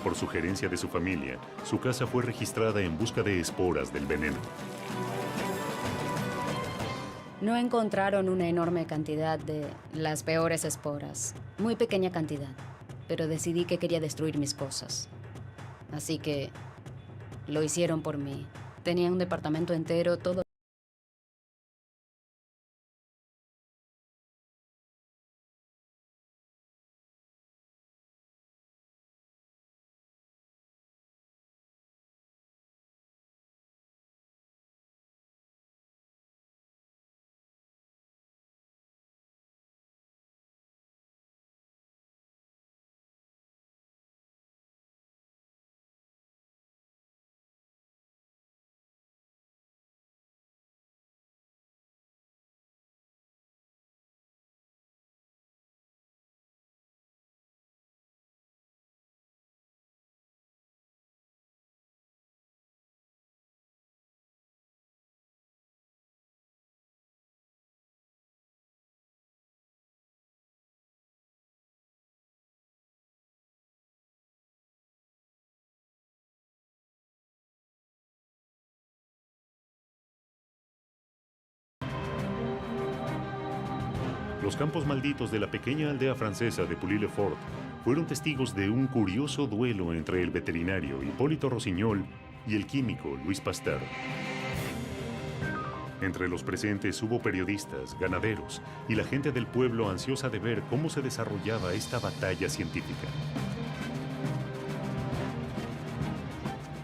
Speaker 1: Por sugerencia de su familia, su casa fue registrada en busca de esporas del veneno.
Speaker 15: No encontraron una enorme cantidad de las peores esporas. Muy pequeña cantidad. Pero decidí que quería destruir mis cosas. Así que lo hicieron por mí. Tenía un departamento entero, todo
Speaker 1: Los campos malditos de la pequeña aldea francesa de Pouilly-le-Fort fueron testigos de un curioso duelo entre el veterinario Hipólito Rossignol y el químico Louis Pasteur. Entre los presentes hubo periodistas, ganaderos y la gente del pueblo ansiosa de ver cómo se desarrollaba esta batalla científica.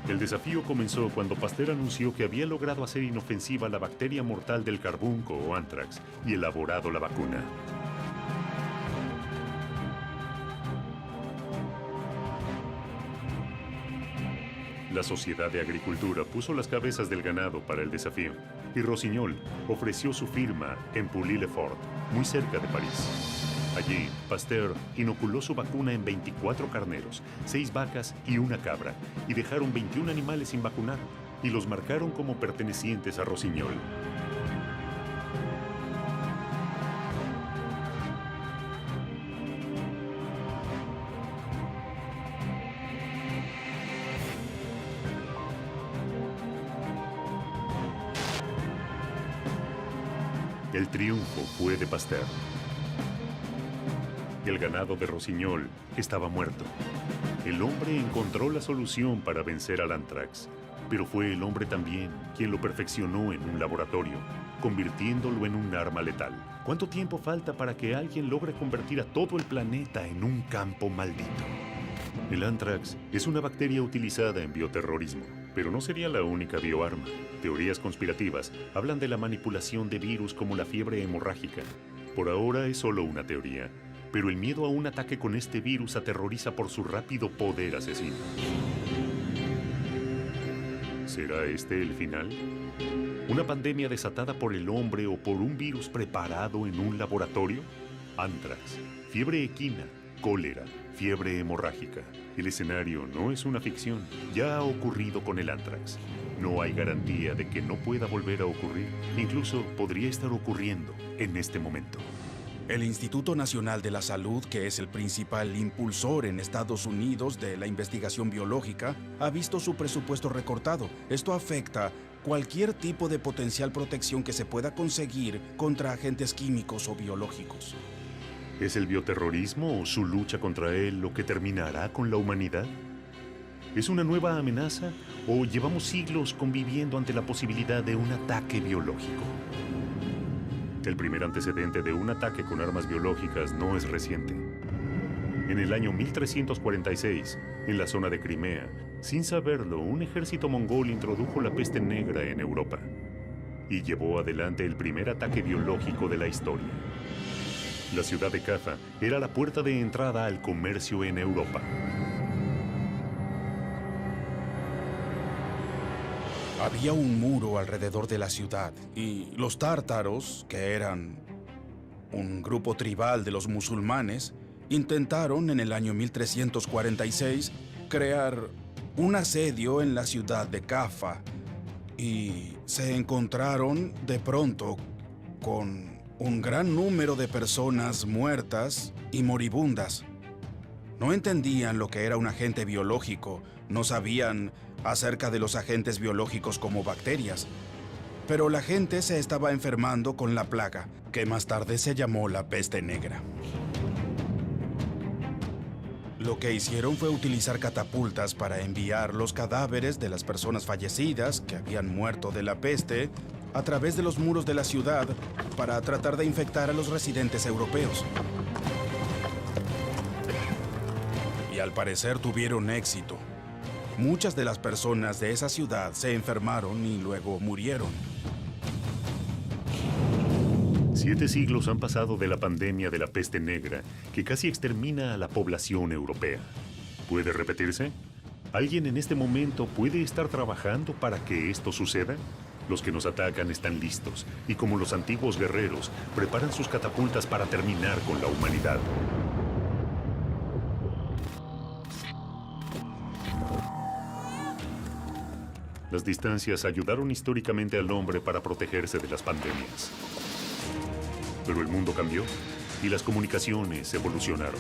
Speaker 1: El desafío comenzó cuando Pasteur anunció que había logrado hacer inofensiva la bacteria mortal del carbunco o anthrax y elaborado la vacuna. La Sociedad de Agricultura puso las cabezas del ganado para el desafío y Rossignol ofreció su firma en Pouilly-le-Fort, muy cerca de París. Allí, Pasteur inoculó su vacuna en 24 carneros, 6 vacas y una cabra, y dejaron 21 animales sin vacunar, y los marcaron como pertenecientes a Rossignol. El triunfo fue de Pasteur. El ganado de Rossignol estaba muerto. El hombre encontró la solución para vencer al anthrax, pero fue el hombre también quien lo perfeccionó en un laboratorio, convirtiéndolo en un arma letal. ¿Cuánto tiempo falta para que alguien logre convertir a todo el planeta en un campo maldito? El anthrax es una bacteria utilizada en bioterrorismo, pero no sería la única bioarma. Teorías conspirativas hablan de la manipulación de virus como la fiebre hemorrágica. Por ahora es solo una teoría, pero el miedo a un ataque con este virus aterroriza por su rápido poder asesino. ¿Será este el final? ¿Una pandemia desatada por el hombre o por un virus preparado en un laboratorio? Anthrax, fiebre equina, cólera, fiebre hemorrágica. El escenario no es una ficción. Ya ha ocurrido con el anthrax. No hay garantía de que no pueda volver a ocurrir. Incluso podría estar ocurriendo en este momento.
Speaker 16: El Instituto Nacional de la Salud, que es el principal impulsor en Estados Unidos de la investigación biológica, ha visto su presupuesto recortado. Esto afecta cualquier tipo de potencial protección que se pueda conseguir contra agentes químicos o biológicos.
Speaker 1: ¿Es el bioterrorismo o su lucha contra él lo que terminará con la humanidad? ¿Es una nueva amenaza o llevamos siglos conviviendo ante la posibilidad de un ataque biológico? El primer antecedente de un ataque con armas biológicas no es reciente. En el año 1346, en la zona de Crimea, sin saberlo, un ejército mongol introdujo la peste negra en Europa y llevó adelante el primer ataque biológico de la historia. La ciudad de Caffa era la puerta de entrada al comercio en Europa.
Speaker 16: Había un muro alrededor de la ciudad y los tártaros, que eran un grupo tribal de los musulmanes, intentaron en el año 1346 crear un asedio en la ciudad de Caffa y se encontraron de pronto con un gran número de personas muertas y moribundas. No entendían lo que era un agente biológico, no sabían acerca de los agentes biológicos como bacterias, pero la gente se estaba enfermando con la plaga, que más tarde se llamó la peste negra. Lo que hicieron fue utilizar catapultas para enviar los cadáveres de las personas fallecidas que habían muerto de la peste a través de los muros de la ciudad para tratar de infectar a los residentes europeos. Y al parecer tuvieron éxito. Muchas de las personas de esa ciudad se enfermaron y luego murieron.
Speaker 1: 7 siglos han pasado de la pandemia de la peste negra, que casi extermina a la población europea. ¿Puede repetirse? ¿Alguien en este momento puede estar trabajando para que esto suceda? Los que nos atacan están listos, y como los antiguos guerreros, preparan sus catapultas para terminar con la humanidad. Las distancias ayudaron históricamente al hombre para protegerse de las pandemias. Pero el mundo cambió y las comunicaciones evolucionaron.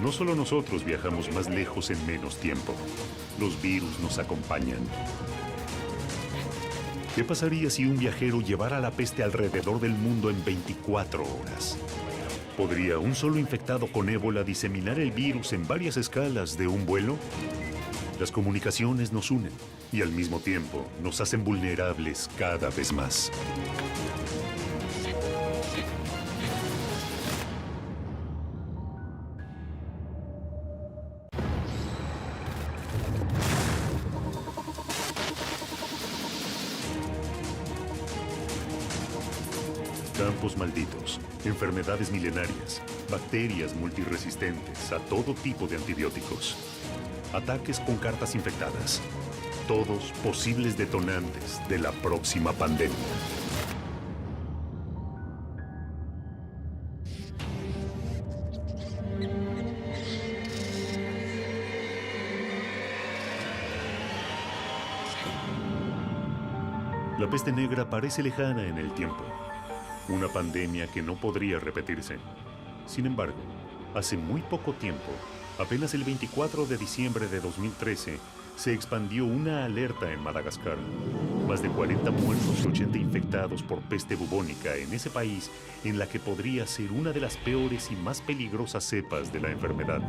Speaker 1: No solo nosotros viajamos más lejos en menos tiempo. Los virus nos acompañan. ¿Qué pasaría si un viajero llevara la peste alrededor del mundo en 24 horas? ¿Podría un solo infectado con ébola diseminar el virus en varias escalas de un vuelo? Las comunicaciones nos unen y al mismo tiempo nos hacen vulnerables cada vez más. Campos malditos, enfermedades milenarias, bacterias multiresistentes a todo tipo de antibióticos, ataques con cartas infectadas, todos posibles detonantes de la próxima pandemia. La peste negra parece lejana en el tiempo. Una pandemia que no podría repetirse. Sin embargo, hace muy poco tiempo, apenas el 24 de diciembre de 2013, se expandió una alerta en Madagascar. Más de 40 muertos y 80 infectados por peste bubónica en ese país, en la que podría ser una de las peores y más peligrosas cepas de la enfermedad.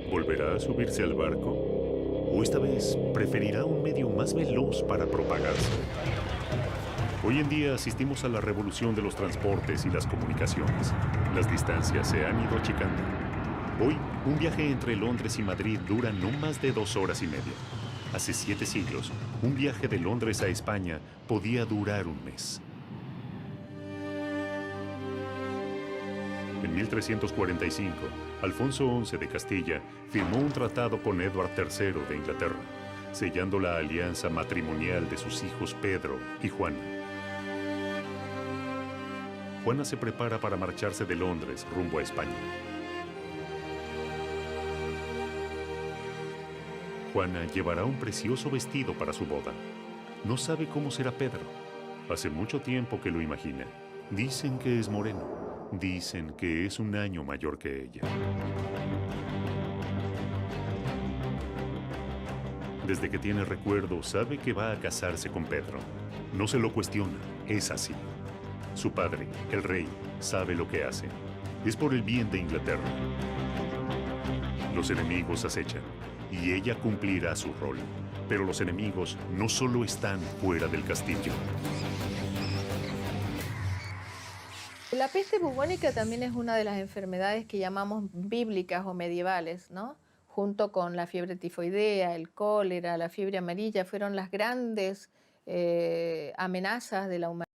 Speaker 1: ¿Volverá a subirse al barco? ¿O esta vez preferirá un medio más veloz para propagarse? Hoy en día asistimos a la revolución de los transportes y las comunicaciones. Las distancias se han ido achicando. Hoy, un viaje entre Londres y Madrid dura no más de 2 horas y media. Hace 7 siglos, un viaje de Londres a España podía durar un mes. En 1345, Alfonso XI de Castilla firmó un tratado con Eduardo III de Inglaterra, sellando la alianza matrimonial de sus hijos Pedro y Juana. Juana se prepara para marcharse de Londres rumbo a España. Juana llevará un precioso vestido para su boda. No sabe cómo será Pedro. Hace mucho tiempo que lo imagina. Dicen que es moreno. Dicen que es un año mayor que ella. Desde que tiene recuerdo, sabe que va a casarse con Pedro. No se lo cuestiona, es así. Su padre, el rey, sabe lo que hace. Es por el bien de Inglaterra. Los enemigos acechan y ella cumplirá su rol. Pero los enemigos no solo están fuera del castillo.
Speaker 2: La peste bubónica también es una de las enfermedades que llamamos bíblicas o medievales, ¿no? Junto con la fiebre tifoidea, el cólera, la fiebre amarilla, fueron las grandes amenazas de la humanidad.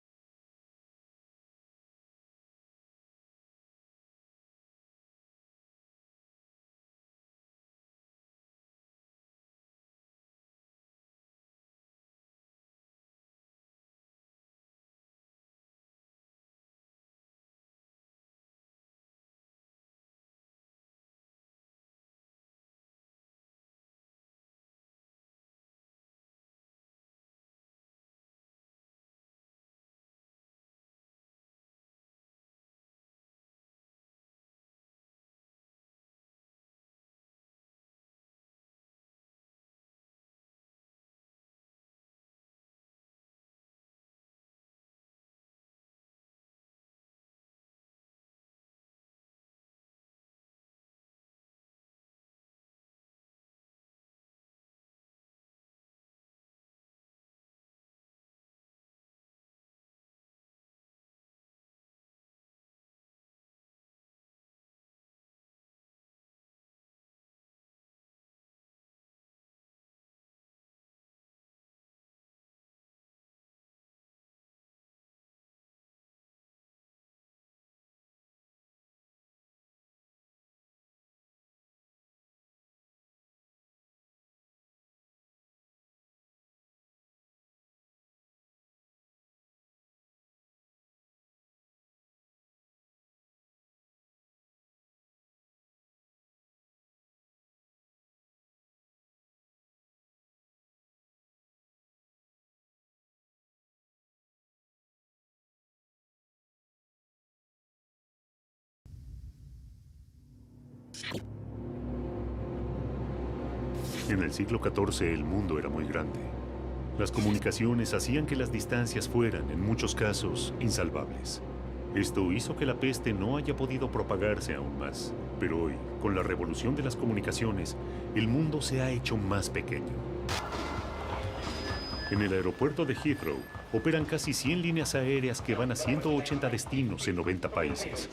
Speaker 1: En el siglo XIV el mundo era muy grande. Las comunicaciones hacían que las distancias fueran, en muchos casos, insalvables. Esto hizo que la peste no haya podido propagarse aún más. Pero hoy, con la revolución de las comunicaciones, el mundo se ha hecho más pequeño. En el aeropuerto de Heathrow operan casi 100 líneas aéreas que van a 180 destinos en 90 países.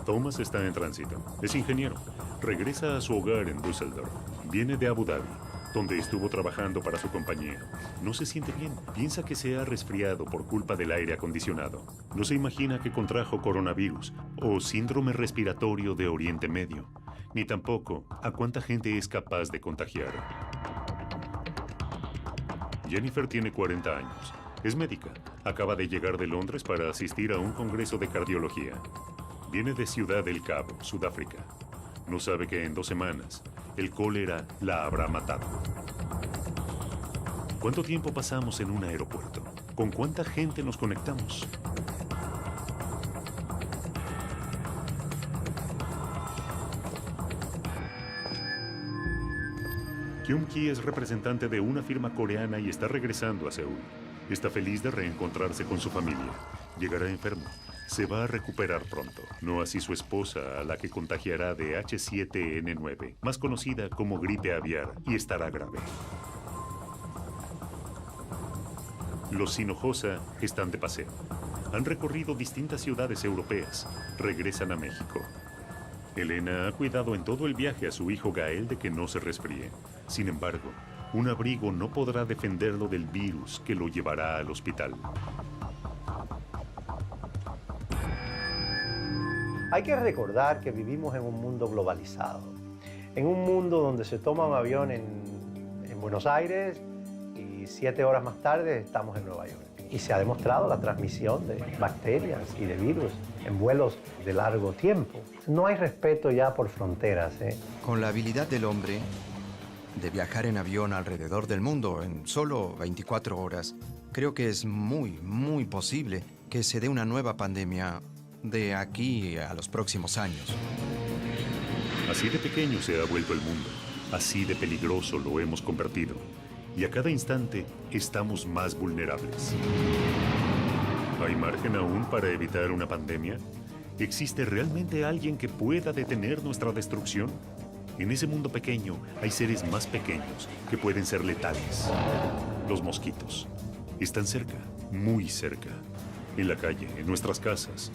Speaker 1: Thomas está en tránsito. Es ingeniero. Regresa a su hogar en Düsseldorf. Viene de Abu Dhabi, donde estuvo trabajando para su compañía. No se siente bien. Piensa que se ha resfriado por culpa del aire acondicionado. No se imagina que contrajo coronavirus o síndrome respiratorio de Oriente Medio, ni tampoco a cuánta gente es capaz de contagiar. Jennifer tiene 40 años. Es médica. Acaba de llegar de Londres para asistir a un congreso de cardiología. Viene de Ciudad del Cabo, Sudáfrica. No sabe que en 2 semanas el cólera la habrá matado. ¿Cuánto tiempo pasamos en un aeropuerto? ¿Con cuánta gente nos conectamos? Kyung-ki es representante de una firma coreana y está regresando a Seúl. Está feliz de reencontrarse con su familia. Llegará enfermo. Se va a recuperar pronto. No así su esposa, a la que contagiará de H7N9, más conocida como gripe aviar, y estará grave. Los Hinojosa están de paseo. Han recorrido distintas ciudades europeas. Regresan a México. Elena ha cuidado en todo el viaje a su hijo Gael de que no se resfríe. Sin embargo, un abrigo no podrá defenderlo del virus que lo llevará al hospital.
Speaker 12: Hay que recordar que vivimos en un mundo globalizado, en un mundo donde se toma un avión en Buenos Aires y 7 horas más tarde estamos en Nueva York. Y se ha demostrado la transmisión de bacterias y de virus en vuelos de largo tiempo. No hay respeto ya por fronteras.
Speaker 11: Con la habilidad del hombre de viajar en avión alrededor del mundo en solo 24 horas, creo que es muy posible que se dé una nueva pandemia de aquí a los próximos años.
Speaker 1: Así de pequeño se ha vuelto el mundo. Así de peligroso lo hemos convertido. Y a cada instante estamos más vulnerables. ¿Hay margen aún para evitar una pandemia? ¿Existe realmente alguien que pueda detener nuestra destrucción? En ese mundo pequeño hay seres más pequeños que pueden ser letales. Los mosquitos. Están cerca, muy cerca. En la calle, en nuestras casas.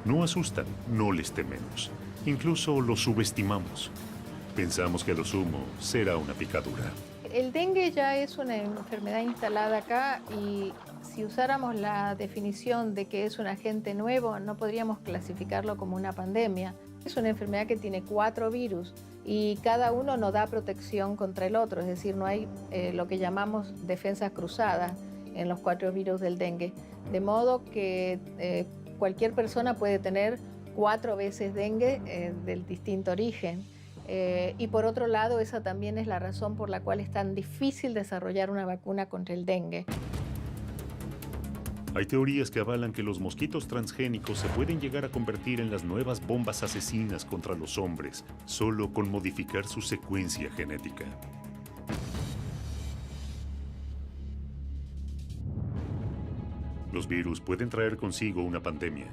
Speaker 1: No asustan, no les tememos. Incluso los subestimamos. Pensamos que a lo sumo será una picadura.
Speaker 2: El dengue ya es una enfermedad instalada acá y si usáramos la definición de que es un agente nuevo, no podríamos clasificarlo como una pandemia. Es una enfermedad que tiene 4 virus y cada uno no da protección contra el otro, es decir, no hay lo que llamamos defensas cruzadas en los 4 virus del dengue. De modo que cualquier persona puede tener 4 veces dengue del distinto origen. Y por otro lado, esa también es la razón por la cual es tan difícil desarrollar una vacuna contra el dengue.
Speaker 1: Hay teorías que avalan que los mosquitos transgénicos se pueden llegar a convertir en las nuevas bombas asesinas contra los hombres, solo con modificar su secuencia genética. Los virus pueden traer consigo una pandemia.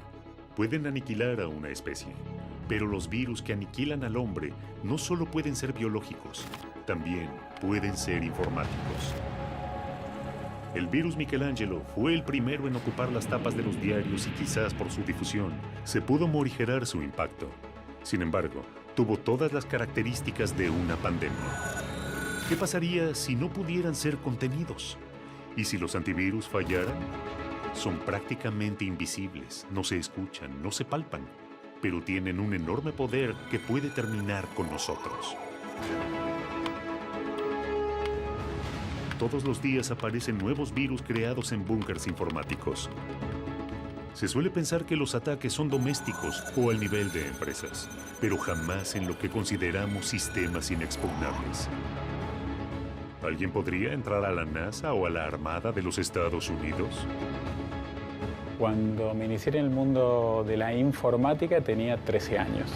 Speaker 1: Pueden aniquilar a una especie. Pero los virus que aniquilan al hombre no solo pueden ser biológicos, también pueden ser informáticos. El virus Michelangelo fue el primero en ocupar las tapas de los diarios y quizás por su difusión se pudo morigerar su impacto. Sin embargo, tuvo todas las características de una pandemia. ¿Qué pasaría si no pudieran ser contenidos? ¿Y si los antivirus fallaran? Son prácticamente invisibles, no se escuchan, no se palpan, pero tienen un enorme poder que puede terminar con nosotros. Todos los días aparecen nuevos virus creados en búnkers informáticos. Se suele pensar que los ataques son domésticos o al nivel de empresas, pero jamás en lo que consideramos sistemas inexpugnables. ¿Alguien podría entrar a la NASA o a la Armada de los Estados Unidos?
Speaker 10: Cuando me inicié en el mundo de la informática tenía 13 años.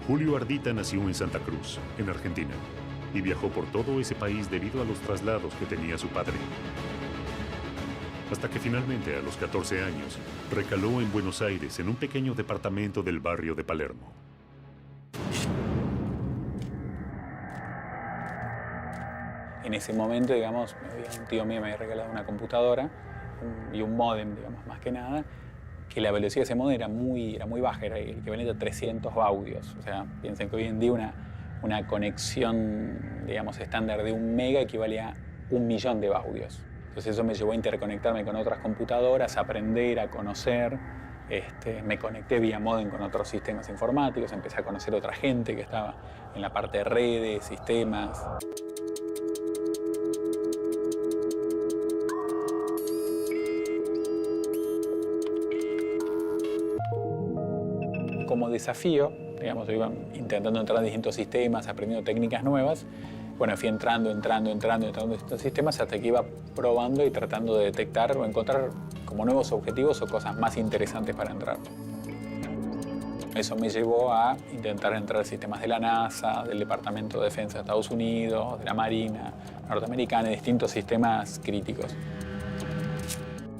Speaker 1: Julio Ardita nació en Santa Cruz, en Argentina, y viajó por todo ese país debido a los traslados que tenía su padre. Hasta que finalmente, a los 14 años, recaló en Buenos Aires en un pequeño departamento del barrio de Palermo.
Speaker 10: En ese momento, digamos, un tío mío me había regalado una computadora y un módem, digamos, más que nada, que la velocidad de ese módem era muy baja, era el equivalente a 300 baudios. O sea, piensen que hoy en día una conexión, digamos, estándar de 1 mega equivale a 1.000.000 de baudios. Entonces eso me llevó a interconectarme con otras computadoras, a aprender, a conocer. Me conecté vía módem con otros sistemas informáticos, empecé a conocer otra gente que estaba en la parte de redes, sistemas. Como desafío, digamos, yo iba intentando entrar en distintos sistemas, aprendiendo técnicas nuevas. Bueno, fui entrando en estos sistemas hasta que iba probando y tratando de detectar o encontrar como nuevos objetivos o cosas más interesantes para entrar. Eso me llevó a intentar entrar en sistemas de la NASA, del Departamento de Defensa de Estados Unidos, de la Marina norteamericana, distintos sistemas críticos.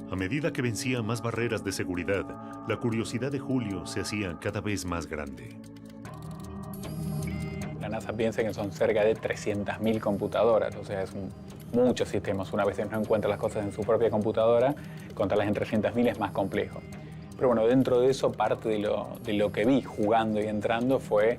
Speaker 1: A medida que vencía más barreras de seguridad, la curiosidad de Julio se hacía cada vez más grande.
Speaker 10: La NASA piensa que son cerca de 300.000 computadoras, o sea, es muchos sistemas. Una vez no encuentra las cosas en su propia computadora, contarlas en 300.000 es más complejo. Pero bueno, dentro de eso, parte de lo que vi jugando y entrando fue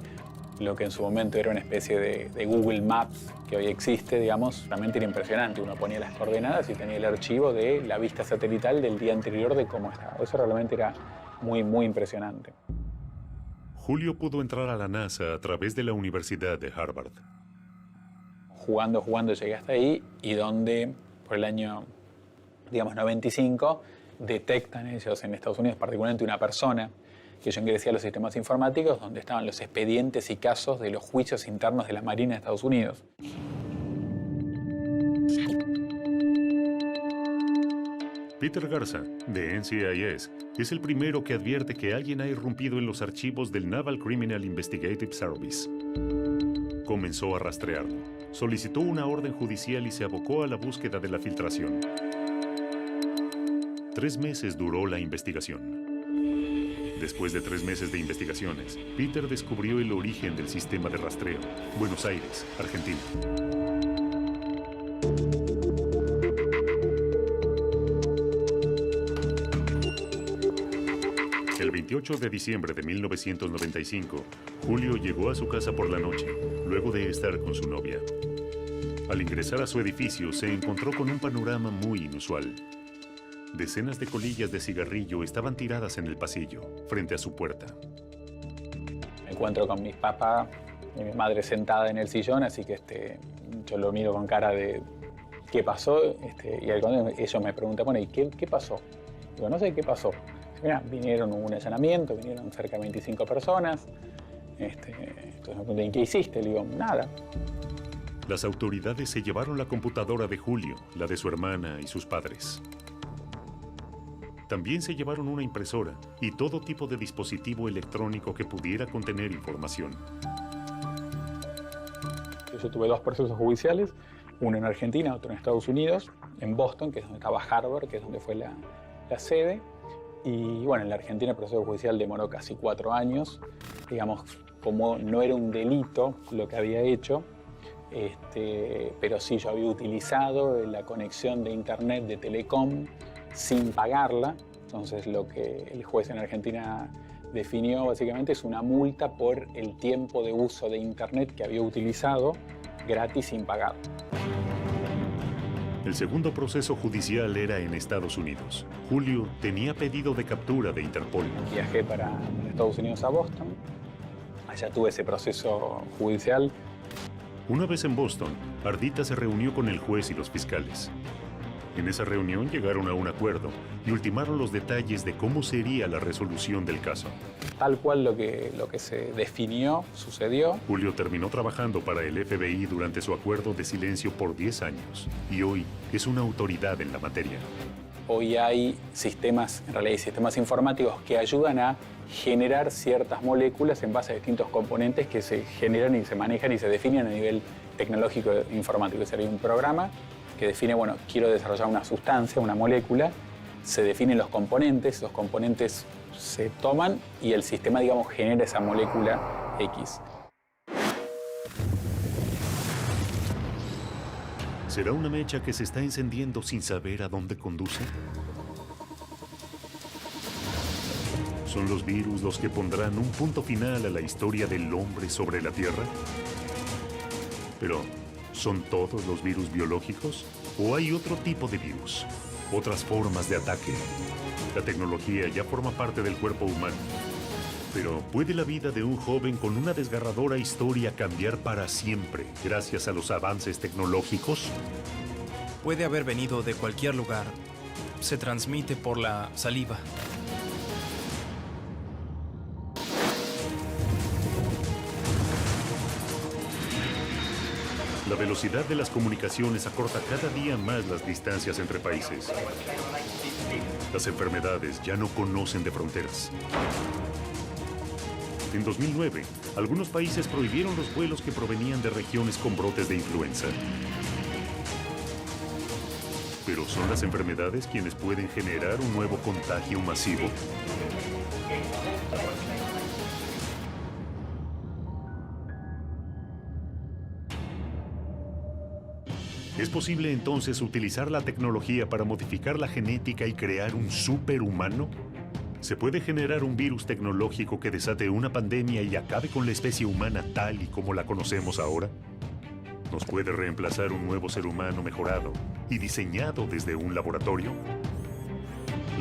Speaker 10: lo que en su momento era una especie de Google Maps, que hoy existe, digamos. Realmente era impresionante. Uno ponía las coordenadas y tenía el archivo de la vista satelital del día anterior de cómo estaba. Eso realmente era muy impresionante.
Speaker 1: Julio pudo entrar a la NASA a través de la Universidad de Harvard.
Speaker 10: Jugando llegué hasta ahí, y donde por el año, digamos, 95, detectan ellos en Estados Unidos, particularmente una persona que yo ingresé a los sistemas informáticos, donde estaban los expedientes y casos de los juicios internos de la Marina de Estados Unidos.
Speaker 1: Peter Garza, de NCIS, es el primero que advierte que alguien ha irrumpido en los archivos del Naval Criminal Investigative Service. Comenzó a rastrearlo, solicitó una orden judicial y se abocó a la búsqueda de la filtración. 3 meses duró la investigación. Después de 3 meses de investigaciones, Peter descubrió el origen del sistema de rastreo, Buenos Aires, Argentina. El 28 de diciembre de 1995, Julio llegó a su casa por la noche, luego de estar con su novia. Al ingresar a su edificio, se encontró con un panorama muy inusual. Decenas de colillas de cigarrillo estaban tiradas en el pasillo, frente a su puerta.
Speaker 10: Me encuentro con mis papás y mi madre sentada en el sillón, así que yo lo miro con cara de ¿qué pasó? Y ellos me preguntan, bueno, ¿y qué pasó? Digo, no sé qué pasó. Mira, vinieron un allanamiento, vinieron cerca de 25 personas. Entonces me preguntan, ¿qué hiciste? Le digo, nada.
Speaker 1: Las autoridades se llevaron la computadora de Julio, la de su hermana y sus padres. También se llevaron una impresora y todo tipo de dispositivo electrónico que pudiera contener información.
Speaker 10: Yo tuve 2 procesos judiciales, uno en Argentina, otro en Estados Unidos, en Boston, que es donde estaba Harvard, que es donde fue la sede. Y bueno, en la Argentina el proceso judicial demoró casi 4 años. Digamos, como no era un delito lo que había hecho, pero sí yo había utilizado la conexión de internet de Telecom sin pagarla. Entonces lo que el juez en Argentina definió básicamente es una multa por el tiempo de uso de internet que había utilizado gratis sin pagar.
Speaker 1: El segundo proceso judicial era en Estados Unidos. Julio tenía pedido de captura de Interpol.
Speaker 10: Viajé para Estados Unidos a Boston. Allá tuve ese proceso judicial.
Speaker 1: Una vez en Boston, Ardita se reunió con el juez y los fiscales. En esa reunión llegaron a un acuerdo y ultimaron los detalles de cómo sería la resolución del caso.
Speaker 10: Tal cual lo que se definió sucedió.
Speaker 1: Julio terminó trabajando para el FBI durante su acuerdo de silencio por 10 años y hoy es una autoridad en la materia.
Speaker 17: hoy hay sistemas, en realidad hay sistemas informáticos que ayudan a generar ciertas moléculas en base a distintos componentes que se generan y se manejan y se definen a nivel tecnológico e informático. Sería un programa que define, bueno, quiero desarrollar una sustancia, una molécula, se definen los componentes se toman y el sistema, digamos, genera esa molécula X.
Speaker 1: ¿Será una mecha que se está encendiendo sin saber a dónde conduce? ¿Son los virus los que pondrán un punto final a la historia del hombre sobre la Tierra? Pero, ¿son todos los virus biológicos? ¿O hay otro tipo de virus? ¿Otras formas de ataque? La tecnología ya forma parte del cuerpo humano. Pero, ¿puede la vida de un joven con una desgarradora historia cambiar para siempre gracias a los avances tecnológicos?
Speaker 18: Puede haber venido de cualquier lugar. Se transmite por la saliva.
Speaker 1: La velocidad de las comunicaciones acorta cada día más las distancias entre países. Las enfermedades ya no conocen de fronteras. En 2009, algunos países prohibieron los vuelos que provenían de regiones con brotes de influenza. Pero ¿son las enfermedades quienes pueden generar un nuevo contagio masivo? ¿Es posible entonces utilizar la tecnología para modificar la genética y crear un superhumano? ¿Se puede generar un virus tecnológico que desate una pandemia y acabe con la especie humana tal y como la conocemos ahora? ¿Nos puede reemplazar un nuevo ser humano mejorado y diseñado desde un laboratorio?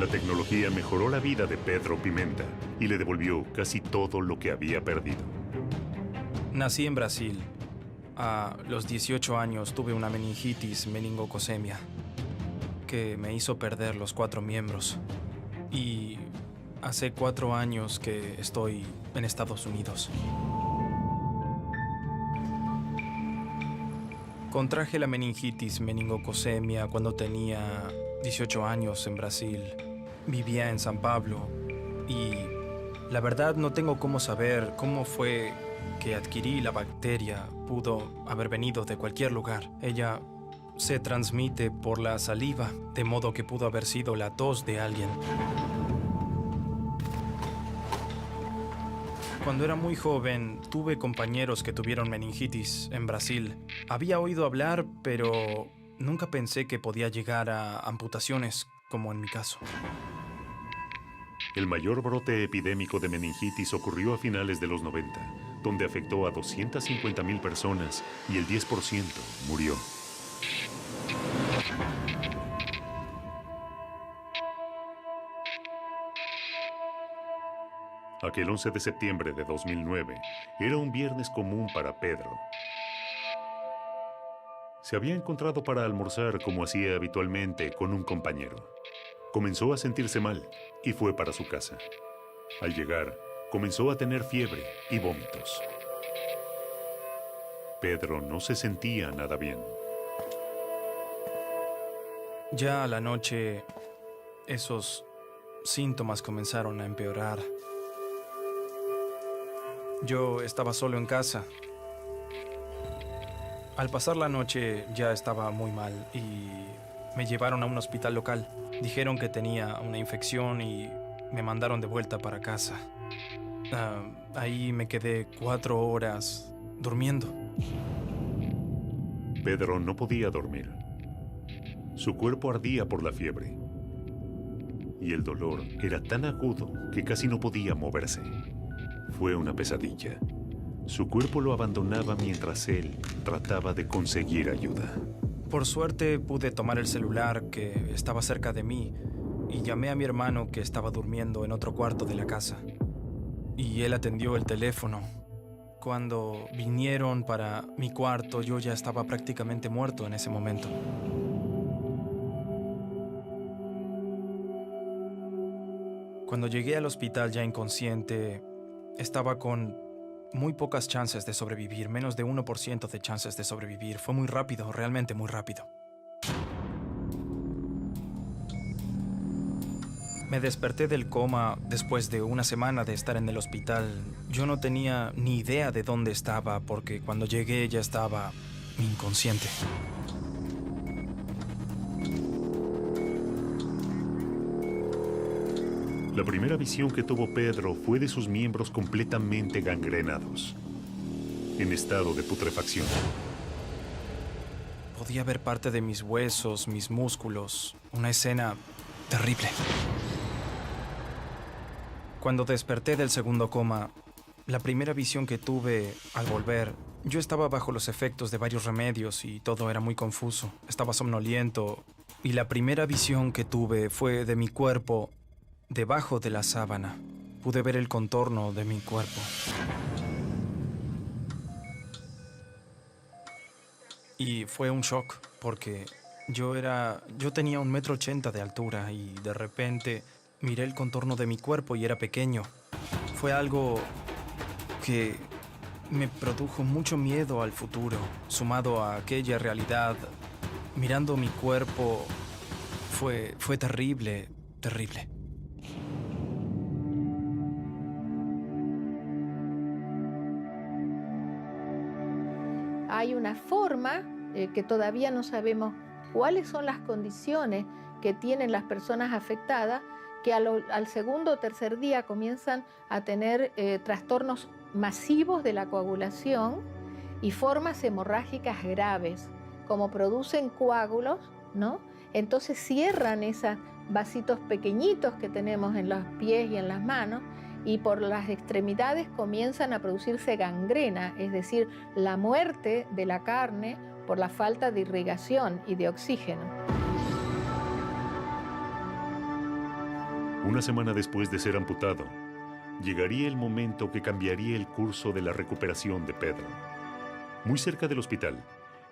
Speaker 1: La tecnología mejoró la vida de Pedro Pimenta y le devolvió casi todo lo que había perdido.
Speaker 18: Nací en Brasil. A los 18 años tuve una meningitis meningococcemia que me hizo perder los 4 miembros. Y hace 4 años que estoy en Estados Unidos. Contraje la meningitis meningococcemia cuando tenía 18 años en Brasil. Vivía en San Pablo y la verdad no tengo cómo saber cómo fue que adquirí la bacteria. Pudo haber venido de cualquier lugar. Ella se transmite por la saliva, de modo que pudo haber sido la tos de alguien. Cuando era muy joven, tuve compañeros que tuvieron meningitis en Brasil. Había oído hablar, pero nunca pensé que podía llegar a amputaciones, como en mi caso.
Speaker 1: El mayor brote epidémico de meningitis ocurrió a finales de los 90, donde afectó a 250,000 personas y el 10% murió. Aquel 11 de septiembre de 2009 era un viernes común para Pedro. Se había encontrado para almorzar como hacía habitualmente con un compañero. Comenzó a sentirse mal y fue para su casa. Al llegar, comenzó a tener fiebre y vómitos. Pedro no se sentía nada bien.
Speaker 18: Ya a la noche, esos síntomas comenzaron a empeorar. Yo estaba solo en casa. Al pasar la noche ya estaba muy mal y me llevaron a un hospital local. Dijeron que tenía una infección y me mandaron de vuelta para casa. Ahí me quedé 4 horas durmiendo.
Speaker 1: Pedro no podía dormir. Su cuerpo ardía por la fiebre. Y el dolor era tan agudo que casi no podía moverse. Fue una pesadilla. Su cuerpo lo abandonaba mientras él trataba de conseguir ayuda.
Speaker 18: Por suerte pude tomar el celular que estaba cerca de mí y llamé a mi hermano que estaba durmiendo en otro cuarto de la casa. Y él atendió el teléfono. Cuando vinieron para mi cuarto, yo ya estaba prácticamente muerto en ese momento. Cuando llegué al hospital ya inconsciente, estaba con muy pocas chances de sobrevivir, menos de 1% de chances de sobrevivir. Fue muy rápido, realmente muy rápido. Me desperté del coma después de una semana de estar en el hospital. Yo no tenía ni idea de dónde estaba porque cuando llegué ya estaba inconsciente.
Speaker 1: La primera visión que tuvo Pedro fue de sus miembros completamente gangrenados, en estado de putrefacción.
Speaker 18: Podía ver parte de mis huesos, mis músculos. Una escena terrible. Cuando desperté del segundo coma, la primera visión que tuve al volver, yo estaba bajo los efectos de varios remedios y todo era muy confuso. Estaba somnoliento y la primera visión que tuve fue de mi cuerpo debajo de la sábana. Pude ver el contorno de mi cuerpo. Y fue un shock porque yo tenía 1,80 m de altura y de repente miré el contorno de mi cuerpo y era pequeño. Fue algo que me produjo mucho miedo al futuro, sumado a aquella realidad. Mirando mi cuerpo fue terrible, terrible.
Speaker 2: Hay una forma que todavía no sabemos cuáles son las condiciones que tienen las personas afectadas, que al segundo o tercer día comienzan a tener trastornos masivos de la coagulación y formas hemorrágicas graves. Como producen coágulos, ¿no? Entonces cierran esos vasitos pequeñitos que tenemos en los pies y en las manos, y por las extremidades comienzan a producirse gangrena, es decir, la muerte de la carne por la falta de irrigación y de oxígeno.
Speaker 1: Una semana después de ser amputado, llegaría el momento que cambiaría el curso de la recuperación de Pedro. Muy cerca del hospital,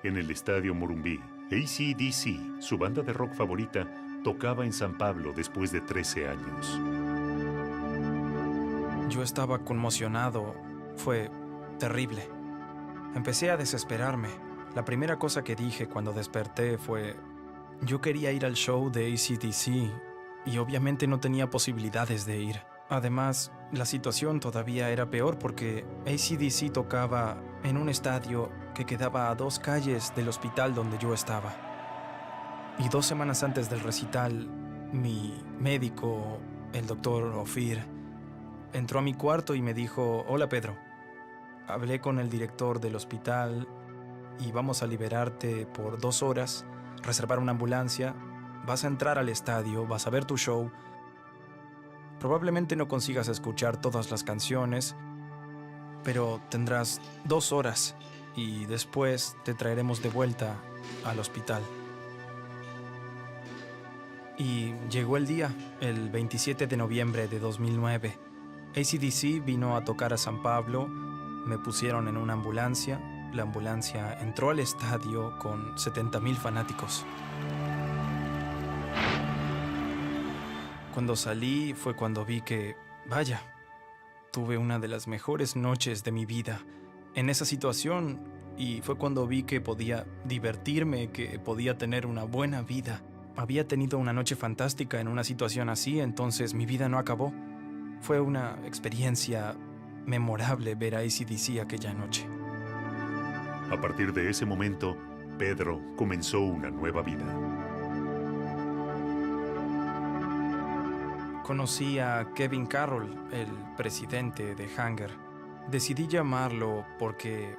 Speaker 1: en el estadio Morumbí, AC/DC, su banda de rock favorita, tocaba en San Pablo después de 13 años.
Speaker 18: Yo estaba conmocionado. Fue terrible. Empecé a desesperarme. La primera cosa que dije cuando desperté fue: yo quería ir al show de AC/DC y obviamente no tenía posibilidades de ir. Además, la situación todavía era peor porque AC/DC tocaba en un estadio que quedaba a 2 calles del hospital donde yo estaba. Y 2 semanas antes del recital, mi médico, el doctor Ofir, entró a mi cuarto y me dijo: hola Pedro, hablé con el director del hospital y vamos a liberarte por 2 horas, reservar una ambulancia, vas a entrar al estadio, vas a ver tu show. Probablemente no consigas escuchar todas las canciones, pero tendrás 2 horas y después te traeremos de vuelta al hospital. Y llegó el día, el 27 de noviembre de 2009. AC/DC vino a tocar a San Pablo, me pusieron en una ambulancia. La ambulancia entró al estadio con 70,000 fanáticos. Cuando salí fue cuando vi que, vaya, tuve una de las mejores noches de mi vida en esa situación, y fue cuando vi que podía divertirme, que podía tener una buena vida. Había tenido una noche fantástica en una situación así, entonces mi vida no acabó. Fue una experiencia memorable ver a AC/DC aquella noche.
Speaker 1: A partir de ese momento, Pedro comenzó una nueva vida.
Speaker 18: Conocí a Kevin Carroll, el presidente de Hanger. Decidí llamarlo porque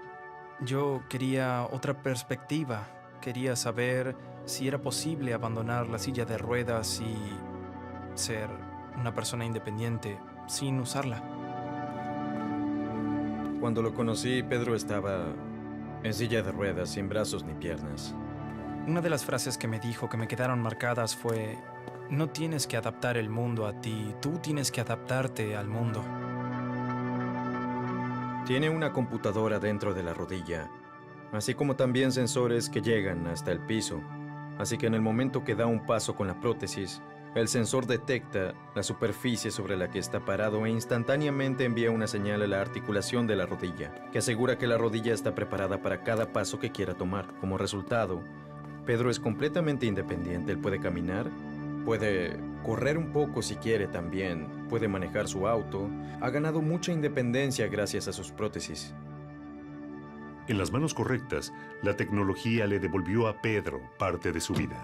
Speaker 18: yo quería otra perspectiva. Quería saber si era posible abandonar la silla de ruedas y ser una persona independiente sin usarla.
Speaker 11: Cuando lo conocí, Pedro estaba en silla de ruedas, sin brazos ni piernas.
Speaker 18: Una de las frases que me dijo que me quedaron marcadas fue: no tienes que adaptar el mundo a ti, tú tienes que adaptarte al mundo.
Speaker 11: Tiene una computadora dentro de la rodilla, así como también sensores que llegan hasta el piso. Así que en el momento que da un paso con la prótesis, el sensor detecta la superficie sobre la que está parado e instantáneamente envía una señal a la articulación de la rodilla, que asegura que la rodilla está preparada para cada paso que quiera tomar. Como resultado, Pedro es completamente independiente. Él puede caminar, puede correr un poco si quiere también, puede manejar su auto, ha ganado mucha independencia gracias a sus prótesis.
Speaker 1: En las manos correctas, la tecnología le devolvió a Pedro parte de su vida.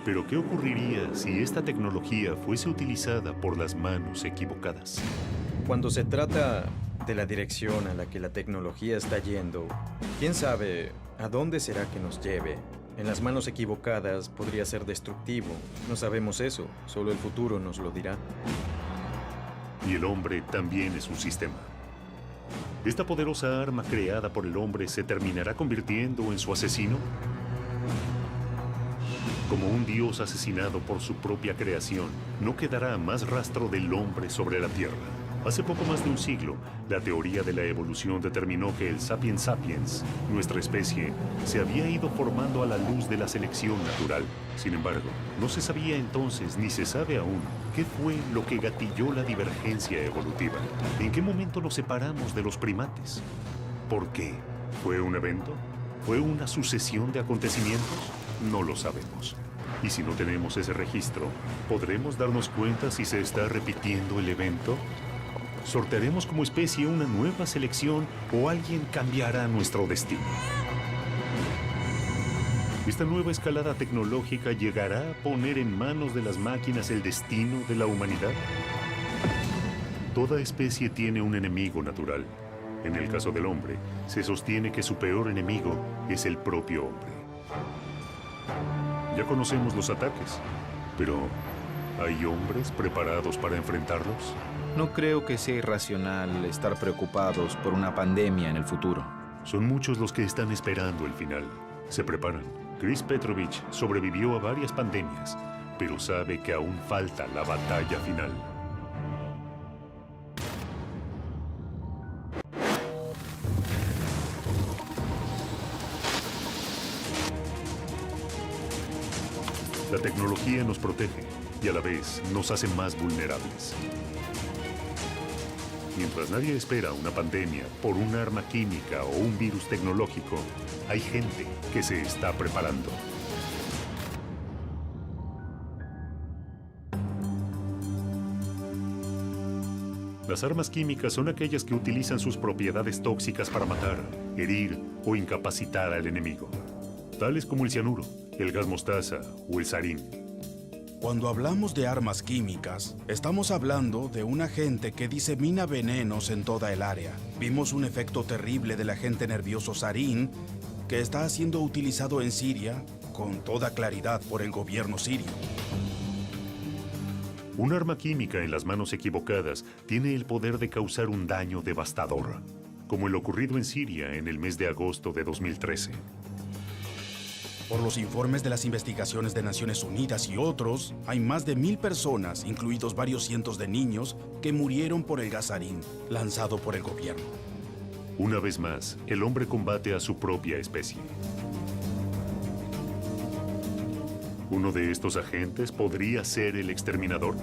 Speaker 1: Pero ¿qué ocurriría si esta tecnología fuese utilizada por las manos equivocadas?
Speaker 11: Cuando se trata de la dirección a la que la tecnología está yendo, quién sabe a dónde será que nos lleve. En las manos equivocadas podría ser destructivo. No sabemos eso, solo el futuro nos lo dirá.
Speaker 1: Y el hombre también es un sistema. ¿Esta poderosa arma creada por el hombre se terminará convirtiendo en su asesino? Como un dios asesinado por su propia creación, no quedará más rastro del hombre sobre la Tierra. Hace poco más de un siglo, la teoría de la evolución determinó que el Sapiens sapiens, nuestra especie, se había ido formando a la luz de la selección natural. Sin embargo, no se sabía entonces, ni se sabe aún, qué fue lo que gatilló la divergencia evolutiva. ¿En qué momento nos separamos de los primates? ¿Por qué? ¿Fue un evento? ¿Fue una sucesión de acontecimientos? No lo sabemos. Y si no tenemos ese registro, ¿podremos darnos cuenta si se está repitiendo el evento? ¿Sortearemos como especie una nueva selección o alguien cambiará nuestro destino? ¿Esta nueva escalada tecnológica llegará a poner en manos de las máquinas el destino de la humanidad? Toda especie tiene un enemigo natural. En el caso del hombre, se sostiene que su peor enemigo es el propio hombre. Ya conocemos los ataques, pero ¿hay hombres preparados para enfrentarlos?
Speaker 19: No creo que sea irracional estar preocupados por una pandemia en el futuro.
Speaker 1: Son muchos los que están esperando el final. Se preparan. Chris Petrovich sobrevivió a varias pandemias, pero sabe que aún falta la batalla final. La tecnología nos protege y a la vez nos hace más vulnerables. Mientras nadie espera una pandemia por un arma química o un virus tecnológico, hay gente que se está preparando. Las armas químicas son aquellas que utilizan sus propiedades tóxicas para matar, herir o incapacitar al enemigo, tales como el cianuro, el gas mostaza o el sarín.
Speaker 16: Cuando hablamos de armas químicas, estamos hablando de un agente que disemina venenos en toda el área. Vimos un efecto terrible del agente nervioso sarín que está siendo utilizado en Siria con toda claridad por el gobierno sirio.
Speaker 1: Un arma química en las manos equivocadas tiene el poder de causar un daño devastador, como el ocurrido en Siria en el mes de agosto de 2013.
Speaker 16: Por los informes de las investigaciones de Naciones Unidas y otros, hay más de 1000 personas, incluidos varios cientos de niños, que murieron por el gas sarín lanzado por el gobierno.
Speaker 1: Una vez más, el hombre combate a su propia especie. ¿Uno de estos agentes podría ser el exterminador?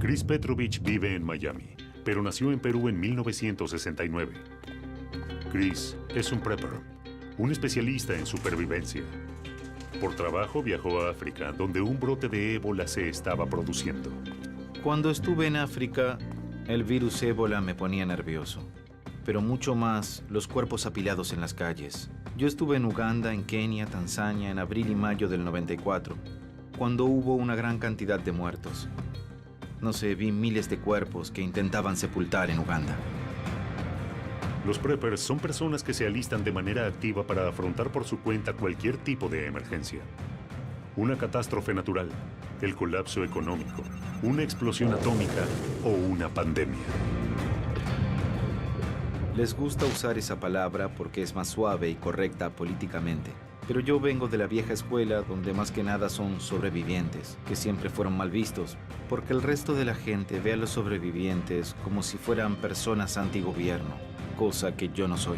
Speaker 1: Chris Petrovich vive en Miami, pero nació en Perú en 1969. Chris es un prepper, un especialista en supervivencia. Por trabajo viajó a África, donde un brote de ébola se estaba produciendo.
Speaker 19: Cuando estuve en África, el virus ébola me ponía nervioso, pero mucho más los cuerpos apilados en las calles. Yo estuve en Uganda, en Kenia, Tanzania, en abril y mayo del 94, cuando hubo una gran cantidad de muertos. No sé, vi miles de cuerpos que intentaban sepultar en Uganda.
Speaker 1: Los preppers son personas que se alistan de manera activa para afrontar por su cuenta cualquier tipo de emergencia. Una catástrofe natural, el colapso económico, una explosión atómica o una pandemia.
Speaker 19: Les gusta usar esa palabra porque es más suave y correcta políticamente. Pero yo vengo de la vieja escuela donde más que nada son sobrevivientes, que siempre fueron mal vistos, porque el resto de la gente ve a los sobrevivientes como si fueran personas antigobierno, cosa que yo no soy.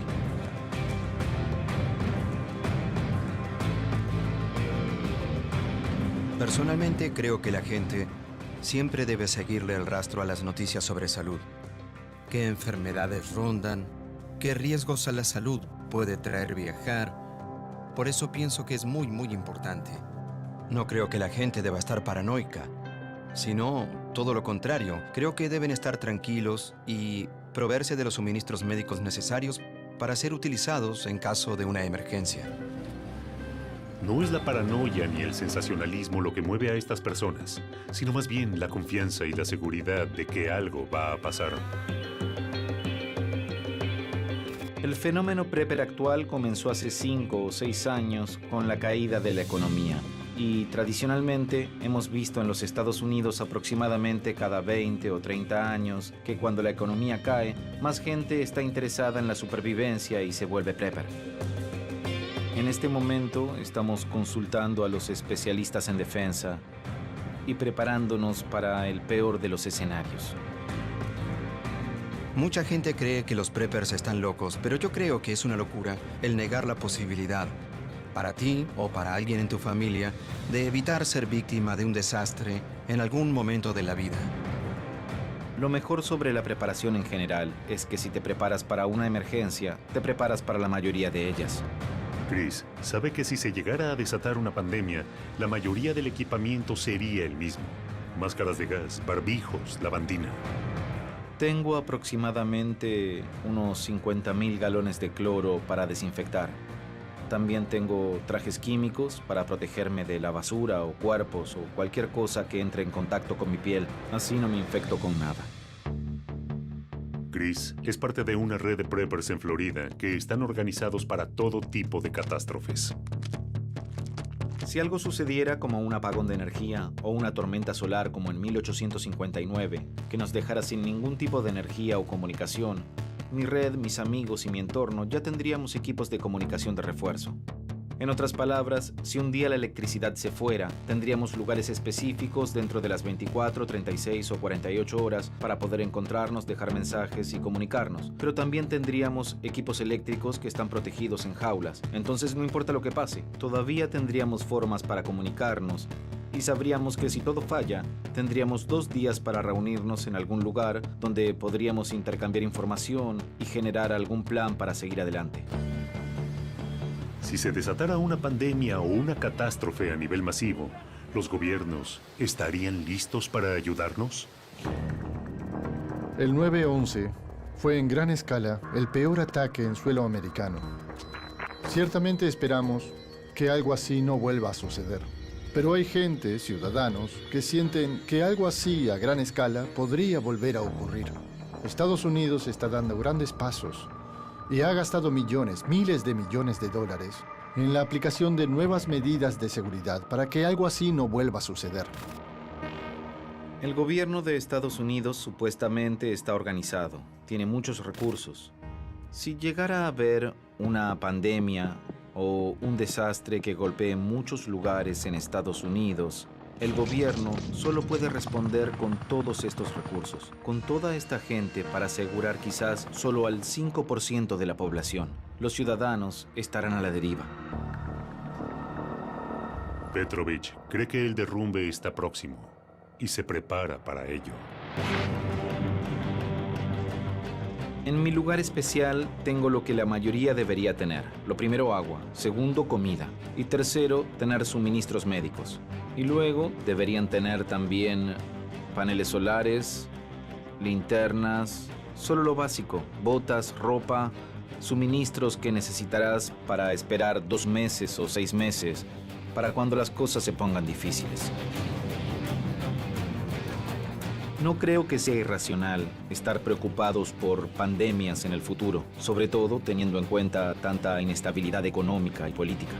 Speaker 11: Personalmente creo que la gente siempre debe seguirle el rastro a las noticias sobre salud. qué enfermedades rondan, qué riesgos a la salud puede traer viajar. Por eso pienso que es muy, muy importante. No creo que la gente deba estar paranoica, sino todo lo contrario. Creo que deben estar tranquilos y proveerse de los suministros médicos necesarios para ser utilizados en caso de una emergencia.
Speaker 1: No es la paranoia ni el sensacionalismo lo que mueve a estas personas, sino más bien la confianza y la seguridad de que algo va a pasar.
Speaker 19: El fenómeno prepper actual comenzó hace 5 o 6 años con la caída de la economía. Y tradicionalmente hemos visto en los Estados Unidos aproximadamente cada 20 o 30 años que cuando la economía cae, más gente está interesada en la supervivencia y se vuelve prepper. En este momento estamos consultando a los especialistas en defensa y preparándonos para el peor de los escenarios.
Speaker 11: Mucha gente cree que los preppers están locos, pero yo creo que es una locura el negar la posibilidad, para ti o para alguien en tu familia, de evitar ser víctima de un desastre en algún momento de la vida.
Speaker 19: Lo mejor sobre la preparación en general es que si te preparas para una emergencia, te preparas para la mayoría de ellas.
Speaker 1: Chris sabe que si se llegara a desatar una pandemia, la mayoría del equipamiento sería el mismo. Máscaras de gas, barbijos, lavandina.
Speaker 19: Tengo aproximadamente unos 50,000 galones de cloro para desinfectar. También tengo trajes químicos para protegerme de la basura o cuerpos o cualquier cosa que entre en contacto con mi piel. Así no me infecto con nada.
Speaker 1: Chris es parte de una red de preppers en Florida que están organizados para todo tipo de catástrofes.
Speaker 19: Si algo sucediera como un apagón de energía o una tormenta solar como en 1859, que nos dejara sin ningún tipo de energía o comunicación, mi red, mis amigos y mi entorno ya tendríamos equipos de comunicación de refuerzo. En otras palabras, si un día la electricidad se fuera, tendríamos lugares específicos dentro de las 24, 36 o 48 horas para poder encontrarnos, dejar mensajes y comunicarnos. Pero también tendríamos equipos eléctricos que están protegidos en jaulas. Entonces no importa lo que pase, todavía tendríamos formas para comunicarnos y sabríamos que si todo falla, tendríamos 2 días para reunirnos en algún lugar donde podríamos intercambiar información y generar algún plan para seguir adelante.
Speaker 1: Si se desatara una pandemia o una catástrofe a nivel masivo, ¿los gobiernos estarían listos para ayudarnos?
Speaker 20: El 9/11 fue en gran escala el peor ataque en suelo americano. Ciertamente esperamos que algo así no vuelva a suceder. Pero hay gente, ciudadanos, que sienten que algo así a gran escala podría volver a ocurrir. Estados Unidos está dando grandes pasos y ha gastado millones, miles de millones de dólares en la aplicación de nuevas medidas de seguridad para que algo así no vuelva a suceder.
Speaker 19: El gobierno de Estados Unidos supuestamente está organizado, tiene muchos recursos. Si llegara a haber una pandemia o un desastre que golpee muchos lugares en Estados Unidos, el gobierno solo puede responder con todos estos recursos, con toda esta gente para asegurar quizás solo al 5% de la población. Los ciudadanos estarán a la deriva.
Speaker 1: Petrovich cree que el derrumbe está próximo y se prepara para ello.
Speaker 19: En mi lugar especial tengo lo que la mayoría debería tener. Lo primero, agua. Segundo, comida. Y tercero, tener suministros médicos. Y luego deberían tener también paneles solares, linternas, solo lo básico, botas, ropa, suministros que necesitarás para esperar 2 meses o 6 meses, para cuando las cosas se pongan difíciles. No creo que sea irracional estar preocupados por pandemias en el futuro, sobre todo teniendo en cuenta tanta inestabilidad económica y política.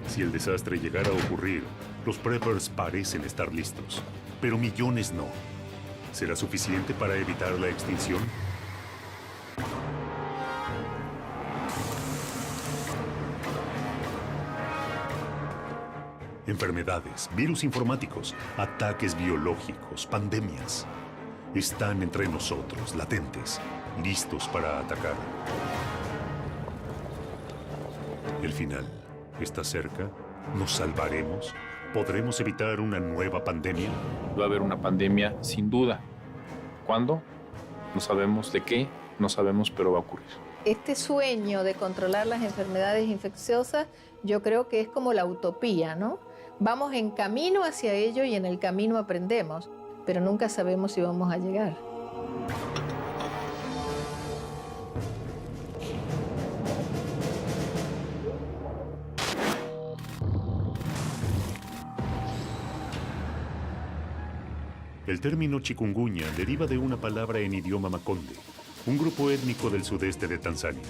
Speaker 1: Si el desastre llegara a ocurrir, los preppers parecen estar listos, pero millones no. ¿Será suficiente para evitar la extinción? Enfermedades, virus informáticos, ataques biológicos, pandemias. Están entre nosotros, latentes, listos para atacar. El final está cerca. ¿Nos salvaremos? ¿Podremos evitar una nueva pandemia?
Speaker 4: Va a haber una pandemia sin duda. ¿Cuándo? No sabemos de qué, no sabemos, pero va a ocurrir.
Speaker 2: Este sueño de controlar las enfermedades infecciosas, yo creo que es como la utopía, ¿no? Vamos en camino hacia ello y en el camino aprendemos, pero nunca sabemos si vamos a llegar.
Speaker 1: El término chikungunya deriva de una palabra en idioma makonde, un grupo étnico del sudeste de Tanzania.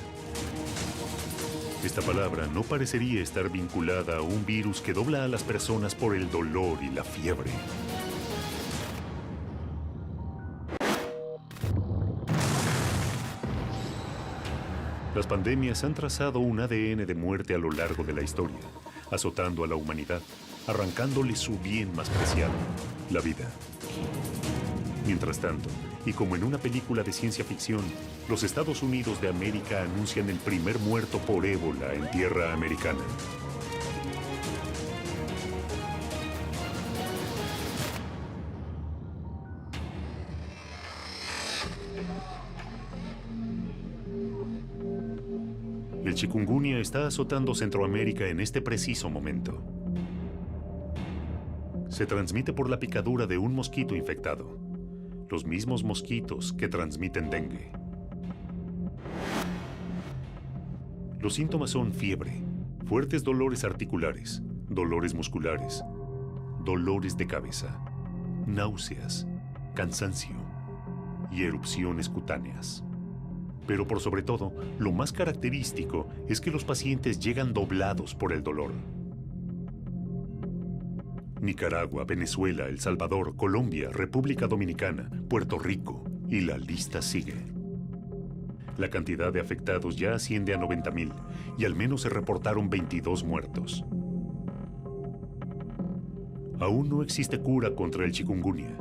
Speaker 1: Esta palabra no parecería estar vinculada a un virus que dobla a las personas por el dolor y la fiebre. Las pandemias han trazado un ADN de muerte a lo largo de la historia, azotando a la humanidad, arrancándole su bien más preciado, la vida. Mientras tanto, y como en una película de ciencia ficción, los Estados Unidos de América anuncian el primer muerto por ébola en tierra americana. El chikungunya está azotando Centroamérica en este preciso momento. Se transmite por la picadura de un mosquito infectado, los mismos mosquitos que transmiten dengue. Los síntomas son fiebre, fuertes dolores articulares, dolores musculares, dolores de cabeza, náuseas, cansancio y erupciones cutáneas. Pero por sobre todo, lo más característico es que los pacientes llegan doblados por el dolor. Nicaragua, Venezuela, El Salvador, Colombia, República Dominicana, Puerto Rico, y la lista sigue. La cantidad de afectados ya asciende a 90,000 y al menos se reportaron 22 muertos. Aún no existe cura contra el chikungunya.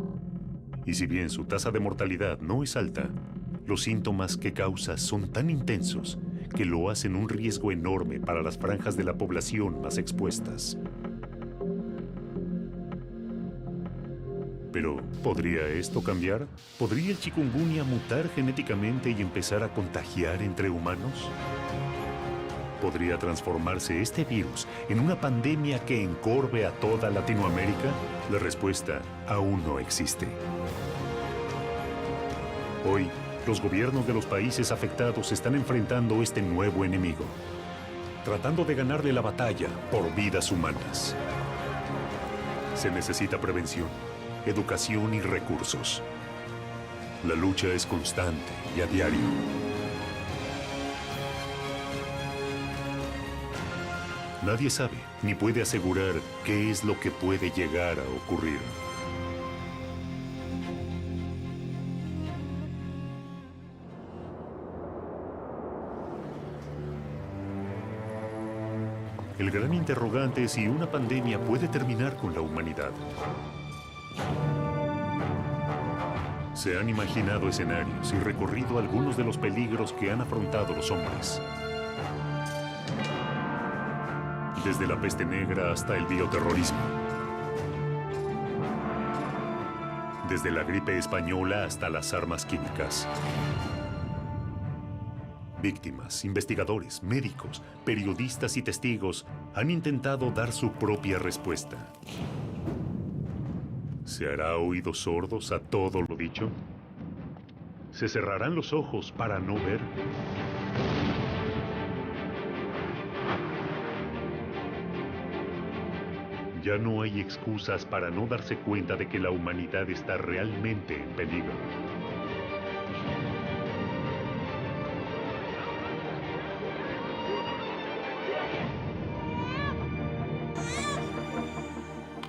Speaker 1: Y si bien su tasa de mortalidad no es alta, los síntomas que causa son tan intensos que lo hacen un riesgo enorme para las franjas de la población más expuestas. Pero, ¿podría esto cambiar? ¿Podría el chikungunya mutar genéticamente y empezar a contagiar entre humanos? ¿Podría transformarse este virus en una pandemia que encorve a toda Latinoamérica? La respuesta aún no existe. Hoy, los gobiernos de los países afectados están enfrentando este nuevo enemigo, tratando de ganarle la batalla por vidas humanas. Se necesita prevención, educación y recursos. La lucha es constante y a diario. Nadie sabe ni puede asegurar qué es lo que puede llegar a ocurrir. El gran interrogante es si una pandemia puede terminar con la humanidad. Se han imaginado escenarios y recorrido algunos de los peligros que han afrontado los hombres. Desde la peste negra hasta el bioterrorismo. Desde la gripe española hasta las armas químicas. Víctimas, investigadores, médicos, periodistas y testigos han intentado dar su propia respuesta. ¿Se hará oídos sordos a todo lo dicho? ¿Se cerrarán los ojos para no ver? Ya no hay excusas para no darse cuenta de que la humanidad está realmente en peligro.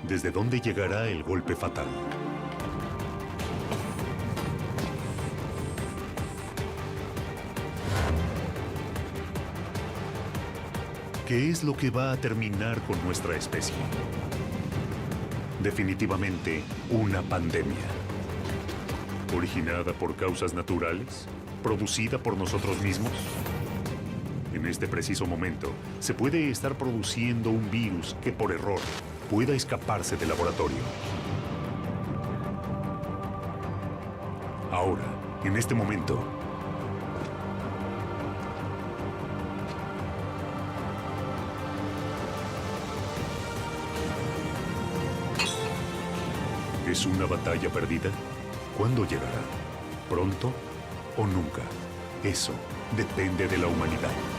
Speaker 1: ¿Desde dónde llegará el golpe fatal? ¿Qué es lo que va a terminar con nuestra especie? Definitivamente, una pandemia. ¿Originada por causas naturales? ¿Producida por nosotros mismos? En este preciso momento, se puede estar produciendo un virus que por error pueda escaparse del laboratorio. Ahora, En este momento, ¿es una batalla perdida? ¿Cuándo llegará? ¿Pronto o nunca? Eso depende de la humanidad.